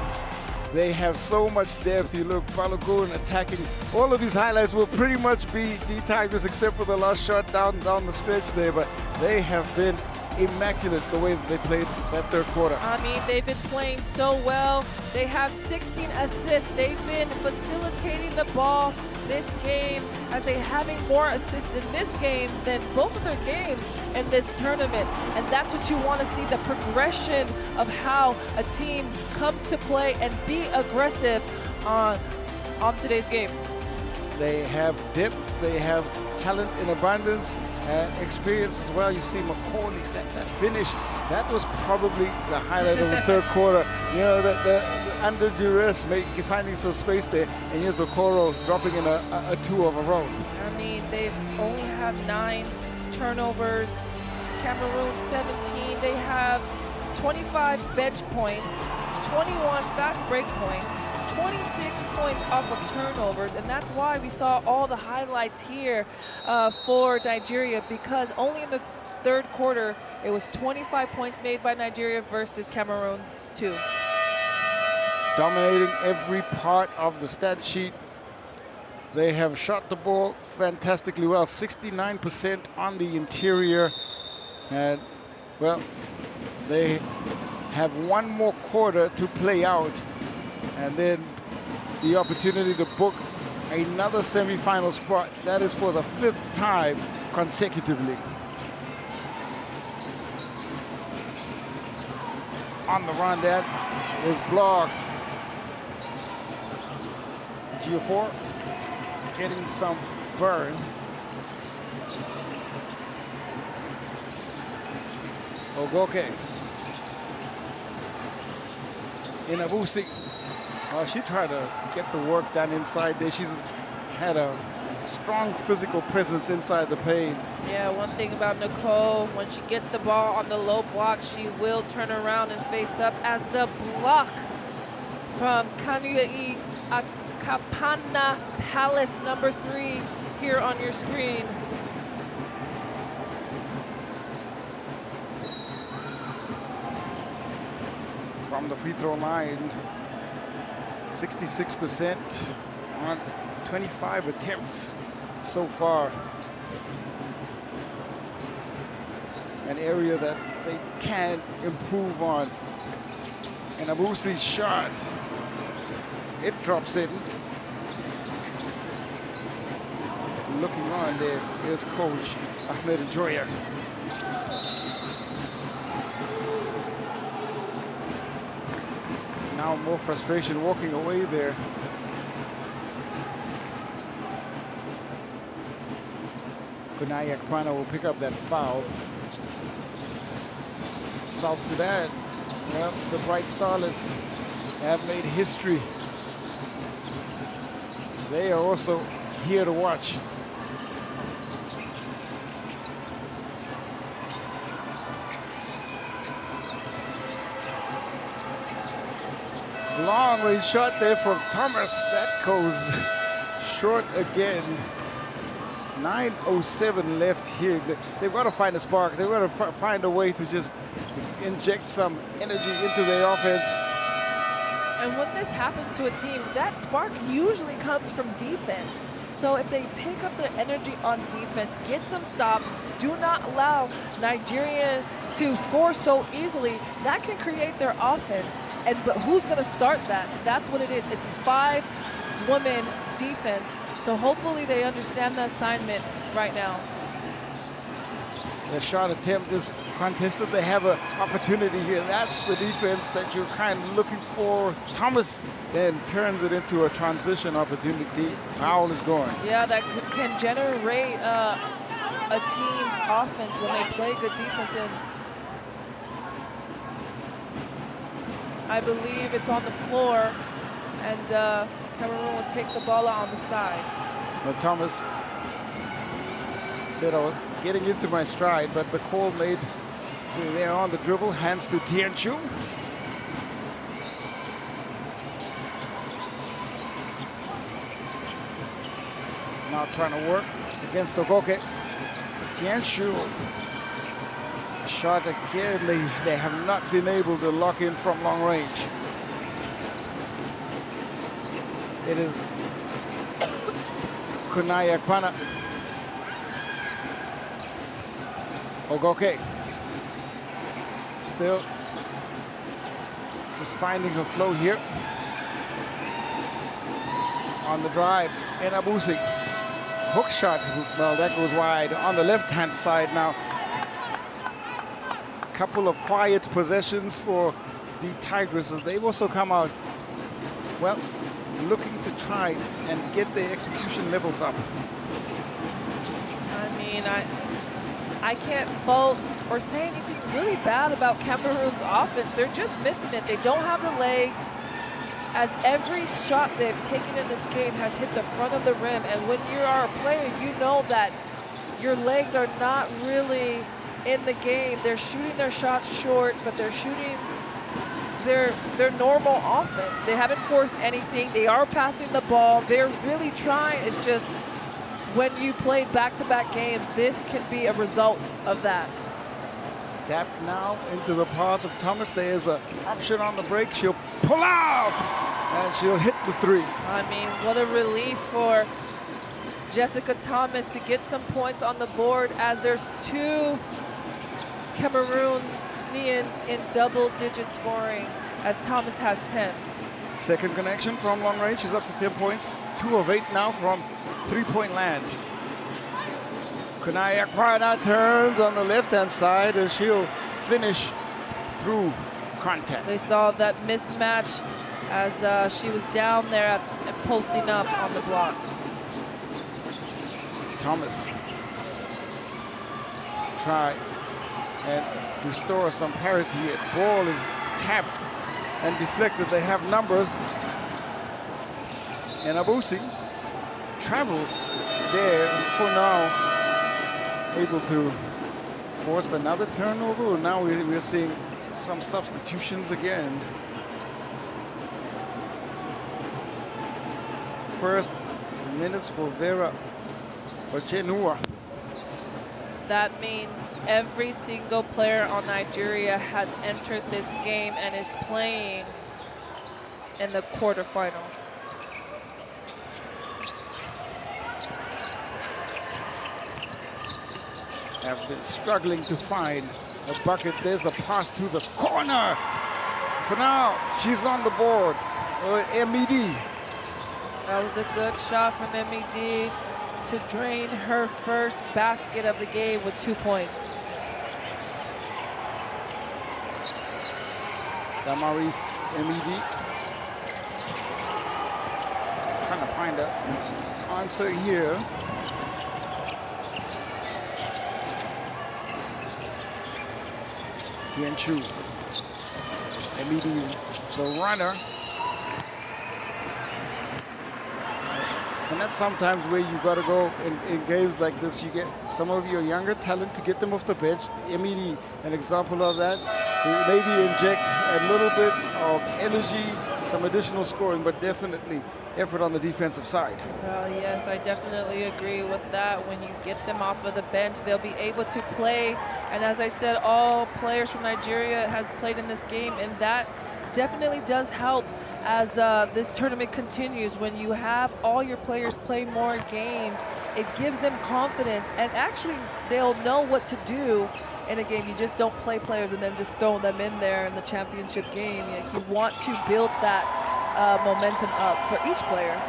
they have so much depth. You look, Balogun attacking. All of these highlights will pretty much be the Tigers except for the last shot down the stretch there, but they have been immaculate the way that they played that third quarter. I mean, they've been playing so well. They have 16 assists. They've been facilitating the ball this game as they having more assists in this game than both of their games in this tournament. And that's what you want to see, the progression of how a team comes to play and be aggressive on today's game. They have depth, they have talent in abundance, and experience as well. You see Macaulay, that finish, that was probably the highlight of the third quarter. You know, the under duress, finding some space there, and here's Okoro dropping in a 2 of a row. I mean, they've only have 9 turnovers. Cameroon 17. They have 25 bench points, 21 fast break points, 26 points off of turnovers, and that's why we saw all the highlights here for Nigeria, because only in the third quarter it was 25 points made by Nigeria versus Cameroon's 2. Dominating every part of the stat sheet. They have shot the ball fantastically well, 69% on the interior, and well, they have one more quarter to play out, and then the opportunity to book another semifinal spot. That is for the 5th time consecutively. On the run, that is blocked. Geofor getting some burn. Ogoke. Inabusi. She tried to get the work done inside there. She's had a strong physical presence inside the paint. Yeah, one thing about Nicole, when she gets the ball on the low block, she will turn around and face up as the block from Kanu'i Kapana Palace, number 3, here on your screen. From the free throw line, 66% on 25 attempts so far. An area that they can improve on. And Abusi's shot, it drops in. Looking on there is coach Ahmed Njoya. Now more frustration walking away there. Kunai Akpana will pick up that foul. South Sudan, well, the Bright Starlets have made history. They are also here to watch. Long range shot there from Thomas. That goes short again. 9:07 left here. They've got to find a spark. They've got to find a way to just inject some energy into their offense. And when this happens to a team, that spark usually comes from defense. So if they pick up their energy on defense, get some stops, do not allow Nigeria to score so easily, that can create their offense. But who's going to start that? That's what it is. It's 5-woman defense. So hopefully they understand the assignment right now. The shot attempt is contested. They have an opportunity here. That's the defense that you're kind of looking for. Thomas then turns it into a transition opportunity. Foul is going. Yeah, that can generate a team's offense when they play good defense. And I believe it's on the floor, and Cameroon will take the ball out on the side. Well, Thomas said, I was getting into my stride, but the call made there on the dribble, hands to Tianchu. Now trying to work against Ogoke. Tianchu. Shot again. They have not been able to lock in from long range. It is Kunai Akpana. Ogoke. Still just finding her flow here. On the drive, and Abusi. Hook shot, well, that goes wide. On the left-hand side now. Couple of quiet possessions for the Tigresses. They've also come out, well, looking to try and get their execution levels up. I mean, I can't fault or say anything really bad about Cameroon's offense. They're just missing it. They don't have the legs. As every shot they've taken in this game has hit the front of the rim, and when you are a player, you know that your legs are not really in the game. They're shooting their shots short, but they're shooting their normal offense. They haven't forced anything. They are passing the ball. They're really trying. It's just when you play back-to-back games, this can be a result of that. Tap now into the path of Thomas. There's an option on the break. She'll pull out, and she'll hit the three. I mean, what a relief for Jessica Thomas to get some points on the board, as there's 2 Cameroonians in double-digit scoring, as Thomas has 10. Second connection from long range is up to 10 points. 2 of 8 now from three-point land. Kunai Akpana turns on the left-hand side, and she'll finish through contact. They saw that mismatch as she was down there and posting up on the block. Thomas try and restore some parity. Ball is tapped and deflected. They have numbers. And Abusi travels there. For now, able to force another turnover. Now we're seeing some substitutions again. First minutes for Vera Ojenua. That means every single player on Nigeria has entered this game and is playing in the quarterfinals. Have been struggling to find a bucket. There's the pass to the corner. For now, she's on the board. MED. That was a good shot from MED to drain her first basket of the game with 2 points. Damaris MED. Trying to find an answer here. Tianchu. MED, the runner. And that's sometimes where you got to go in games like this. You get some of your younger talent to get them off the bench. MED, an example of that. Maybe inject a little bit of energy, some additional scoring, but definitely effort on the defensive side. Well, yes, I definitely agree with that. When you get them off of the bench, they'll be able to play. And as I said, all players from Nigeria has played in this game, and that definitely does help as this tournament continues. When you have all your players play more games, it gives them confidence, and actually they'll know what to do in a game. You just don't play players and then just throw them in there in the championship game. You want to build that momentum up for each player.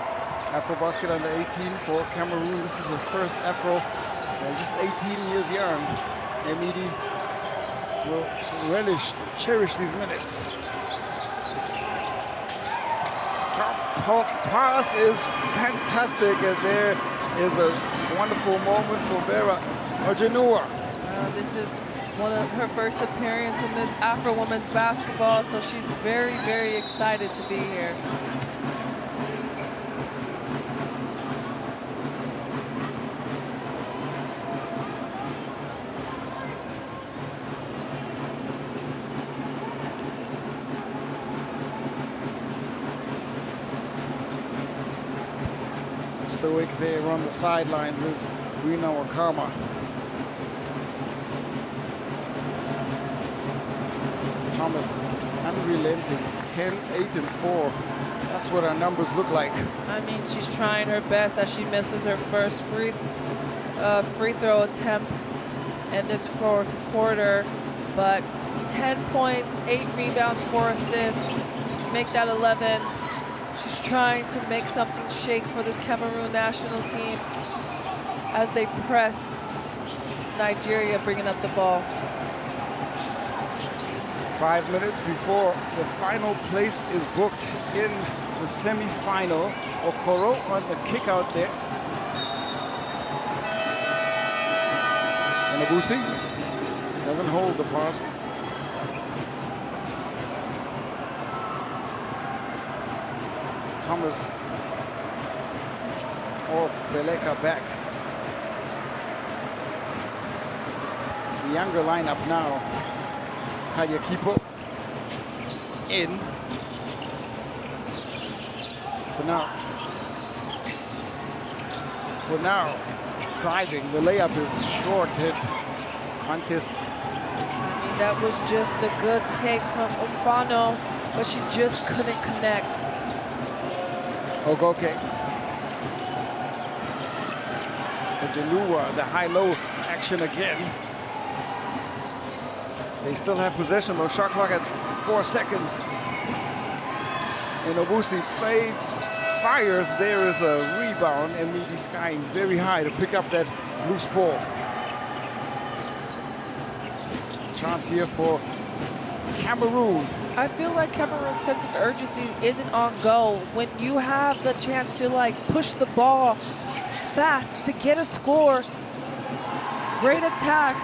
AfroBasket under 18 for Cameroon. This is her first Afro, just 18 years young. MED will cherish these minutes. Drop pass is fantastic, and there is a wonderful moment for Vera Ojenua. This is one of her first appearance in this Afro women's basketball, so she's very, very excited to be here. Stoic there on the sidelines is Rina Wakama. Thomas unrelenting, 10, 8, and 4. That's what our numbers look like. I mean, she's trying her best as she misses her first free throw attempt in this fourth quarter. But 10 points, 8 rebounds, 4 assists, make that 11. She's trying to make something shake for this Cameroon national team as they press Nigeria bringing up the ball. 5 minutes before the final place is booked in the semi-final. Okoro on the kick out there. And Abusi doesn't hold the pass. Thomas off, Beleka back. The younger lineup now. Kayakipo in. For now, driving. The layup is short hit. Contest. I mean, that was just a good take from Umfano, but she just couldn't connect. Ogoke. Ojenua, the high-low action again. They still have possession though. Shot clock at 4 seconds. And Obusi fades, fires. There is a rebound, and MED skying very high to pick up that loose ball. Chance here for Cameroon. I feel like Cameroon's sense of urgency isn't on go. When you have the chance to like push the ball fast to get a score, great attack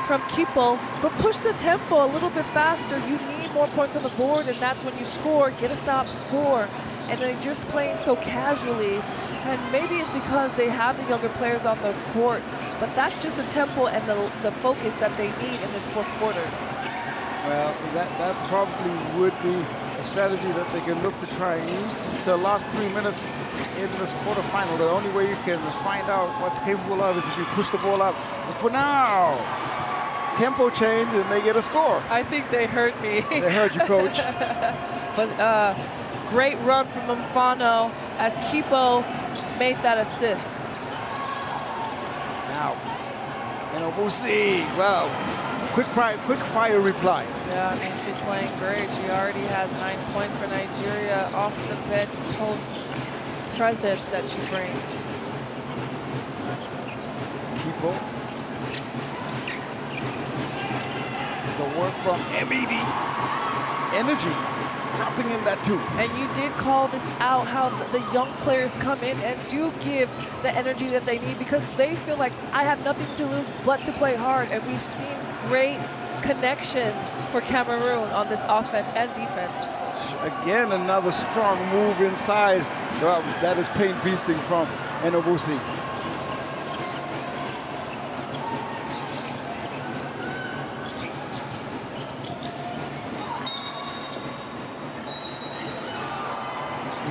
from Kipo, but push the tempo a little bit faster. You need more points on the board, and that's when you score, get a stop, score. And they're just playing so casually And maybe it's because they have the younger players on the court, but that's just the tempo and the focus that they need in this fourth quarter. Well, that probably would be a strategy that they can look to try and use. Just the last 3 minutes in this quarterfinal. The only way you can find out what's capable of is if you push the ball up. But for now, tempo change and they get a score. I think they heard me. They heard you, coach. But great run from Mfano as Kipo made that assist. Now, Obusi, well, quick fire reply. Yeah, I mean, she's playing great. She already has 9 points for Nigeria off the bench, whole presence that she brings. Kipo. The work from MED. Energy. Dropping in that too. And you did call this out, how the young players come in and do give the energy that they need because they feel like I have nothing to lose but to play hard. And we've seen great connection for Cameroon on this offense and defense. Again, another strong move inside. Well, that is paint beasting from Enobusi.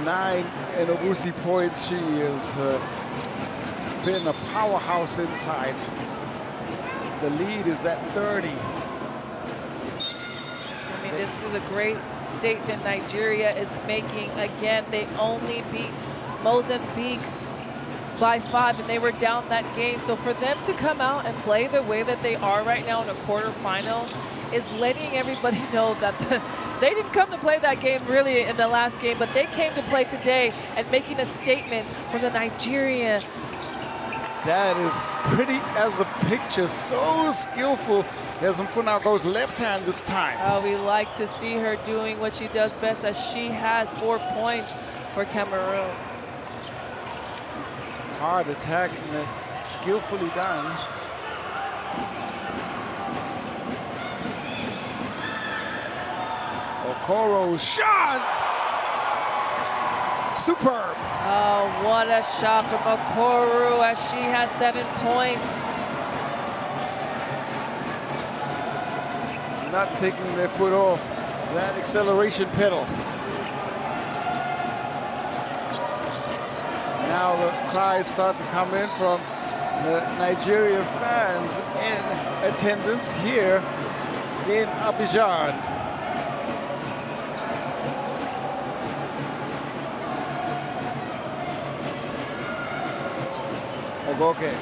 Nine Enobusi points. She has been a powerhouse inside. The lead is at 30. I mean, this is a great statement Nigeria is making. Again, they only beat Mozambique by 5, and they were down that game. So for them to come out and play the way that they are right now in a quarterfinal is letting everybody know that they didn't come to play that game really in the last game, but they came to play today and making a statement for the Nigerian. That is pretty as a picture. So skillful as Mfuna goes left hand this time. Oh, we like to see her doing what she does best, as she has 4 points for Cameroon. Hard attack and skillfully done. Okoro's shot! Superb! Oh, what a shot from Okoro as she has 7 points. Not taking their foot off that acceleration pedal. Now the cries start to come in from the Nigerian fans in attendance here in Abidjan. Ogoke.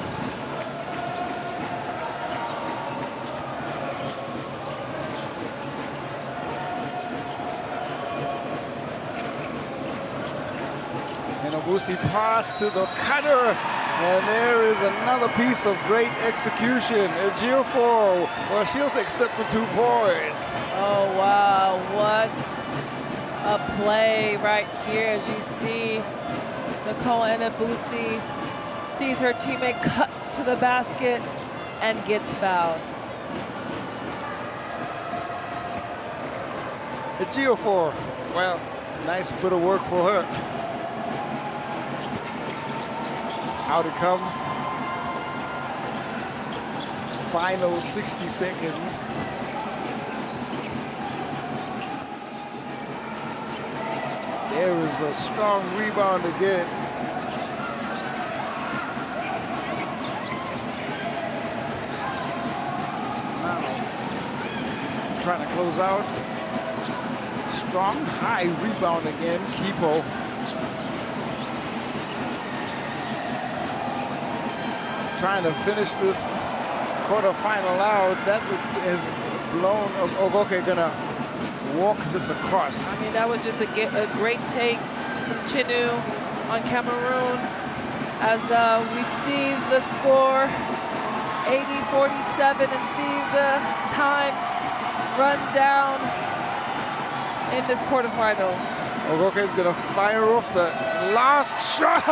Enobusi pass to the cutter, and there is another piece of great execution. Ejiofor, well, she'll accept the 2 points. Oh, wow, what a play right here as you see Nicole Enobusi sees her teammate cut to the basket and gets fouled. Ejiofor, well, nice bit of work for her. Out it comes. Final 60 seconds. There is a strong rebound again. Trying to close out. Strong high rebound again, Kipo. Trying to finish this quarterfinal out. That is blown. Ogoke gonna walk this across. I mean, that was just a great take from Chinu on Cameroon as we see the score 80-47 and see the time run down in this quarterfinal. Ogoke is gonna fire off the last shot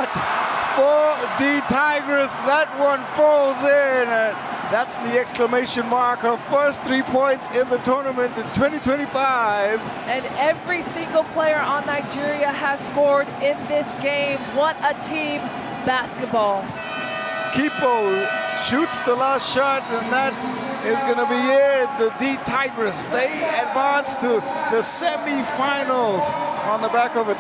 for the Tigers. That one falls in. That's the exclamation mark. Her first 3 points in the tournament in 2025. And every single player on Nigeria has scored in this game. What a team basketball. Kipo shoots the last shot, and that is going to be it. The D Tigers, they advance to the semi-finals on the back of an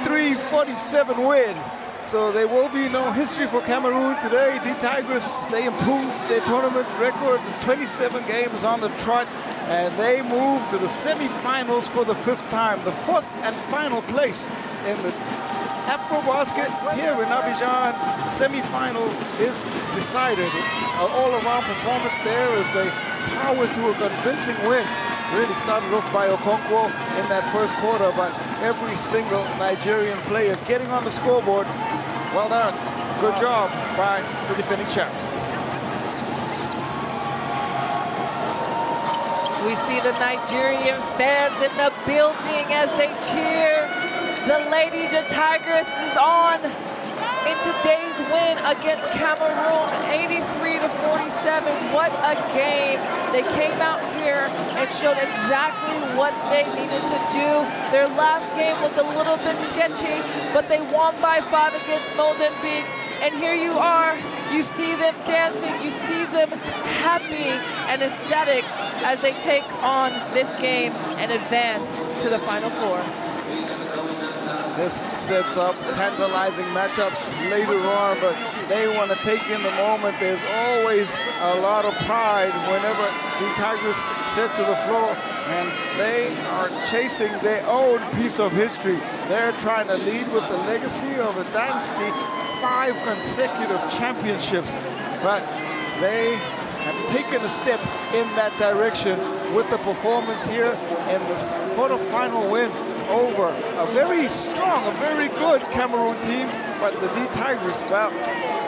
83-47 win. So there will be no history for Cameroon today. The Tigers, they improved their tournament record to 27 games on the trot, and they move to the semi-finals for the 5th time. The 4th and final place in the AfroBasket here in Abidjan. The semi-final is decided. An all-around performance there as they power to a convincing win. Really started off by Okonkwo in that first quarter, but every single Nigerian player getting on the scoreboard. Well done. Good job by the defending champs. We see the Nigerian fans in the building as they cheer. The Lady Tigers is on in today's win against Cameroon, 83-47. What a game. They came out here and showed exactly what they needed to do. Their last game was a little bit sketchy, but they won by 5 against Mozambique. And here you are, you see them dancing, you see them happy and ecstatic as they take on this game and advance to the Final Four. This sets up tantalizing matchups later on, but they want to take in the moment. There's always a lot of pride whenever the Tigers set to the floor, and they are chasing their own piece of history. They're trying to lead with the legacy of a dynasty, 5 consecutive championships, but they have taken a step in that direction with the performance here in this quarterfinal win over a very strong, a very good Cameroon team. But the D Tigers, well,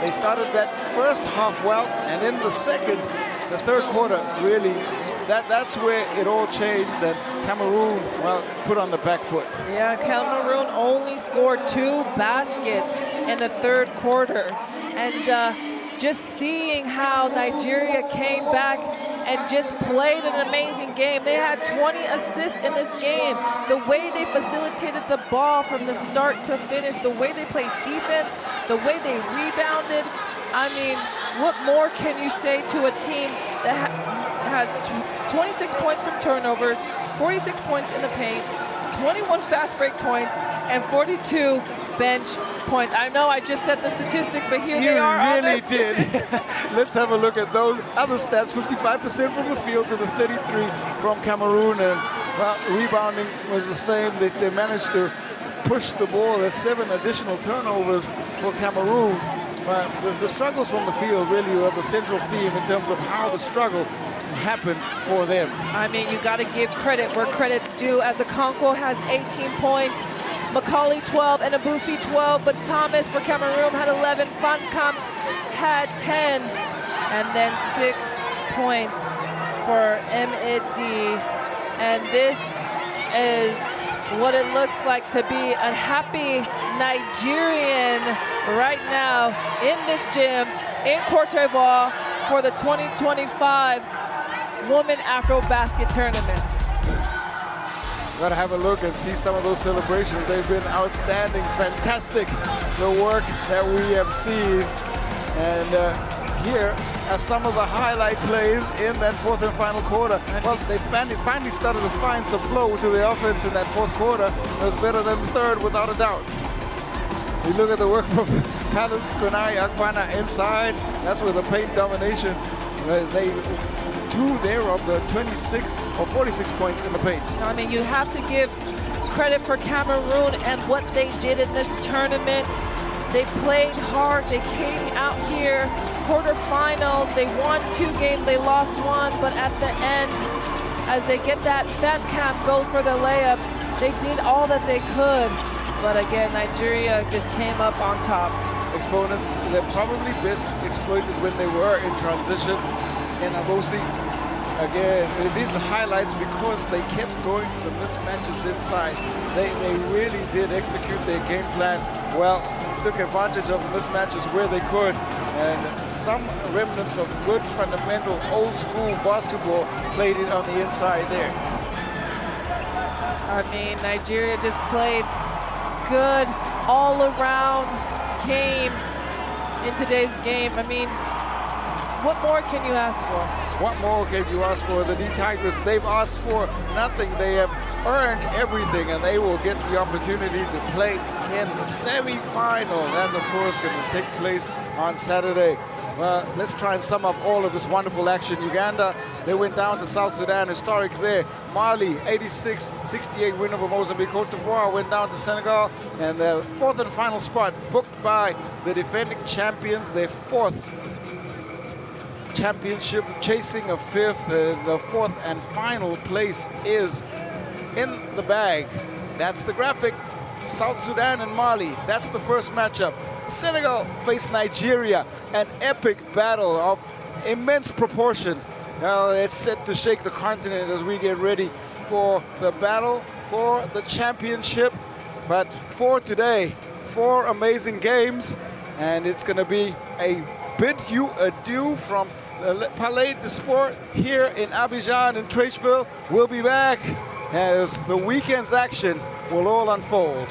they started that first half well, and in the second, the third quarter, really, that's where it all changed, and Cameroon, well, put on the back foot. Yeah, Cameroon only scored 2 baskets in the third quarter. And just seeing how Nigeria came back and just played an amazing game. They had 20 assists in this game. The way they facilitated the ball from the start to finish, the way they played defense, the way they rebounded. I mean, what more can you say to a team that has 26 points from turnovers, 46 points in the paint, 21 fast break points, and 42 bench points. I know I just said the statistics, but here they are. You really did. Let's have a look at those other stats. 55% from the field to the 33 from Cameroon, and well, rebounding was the same. They managed to push the ball. There's 7 additional turnovers for Cameroon. But the struggles from the field really were the central theme in terms of how the struggle happened for them. I mean, you got to give credit where credit's due, as the Congo has 18 points, Macaulay 12, and Abusi 12, but Thomas for Cameroon had 11, Fancam had 10, and then 6 points for MED. And this is what it looks like to be a happy Nigerian right now in this gym in Cote d'Ivoire for the 2025 Women AfroBasket Tournament. Gotta have a look and see some of those celebrations. They've been outstanding, fantastic, the work that we have seen. And here are some of the highlight plays in that 4th and final quarter. Well, they finally started to find some flow to the offense in that 4th quarter. It was better than the 3rd, without a doubt. You look at the work from Palace, Konai, Akwana inside. That's where the paint domination, they 2 there of the 26 or 46 points in the paint. I mean, you have to give credit for Cameroon and what they did in this tournament. They played hard. They came out here, quarterfinals. They won 2 games. They lost 1. But at the end, as they get that Fancam goes for the layup, they did all that they could. But again, Nigeria just came up on top. Exponents, they're probably best exploited when they were in transition. And Abosi, again, these are highlights because they kept going to the mismatches inside. They really did execute their game plan well, took advantage of mismatches where they could, and some remnants of good fundamental old school basketball played it on the inside there. I mean, Nigeria just played good all-around game in today's game. I mean, what more can you ask for? What more can you ask for? The D-Tigers, they've asked for nothing. They have earned everything, and they will get the opportunity to play in the semi-final. That, of course, going to take place on Saturday. Well, let's try and sum up all of this wonderful action. Uganda, they went down to South Sudan, historic there. Mali, 86-68 win over Mozambique. Cote d'Ivoire went down to Senegal, and the fourth and final spot booked by the defending champions, their fourth championship, chasing a fifth. The fourth and final place is in the bag. That's the graphic. South Sudan and Mali, that's the first matchup. Senegal faced Nigeria, an epic battle of immense proportion. Now it's set to shake the continent as we get ready for the battle for the championship. But for today, 4 amazing games, and it's going to be a bid you adieu from the Palais de Sport here in Abidjan and Tracheville. We'll be back as the weekend's action will all unfold.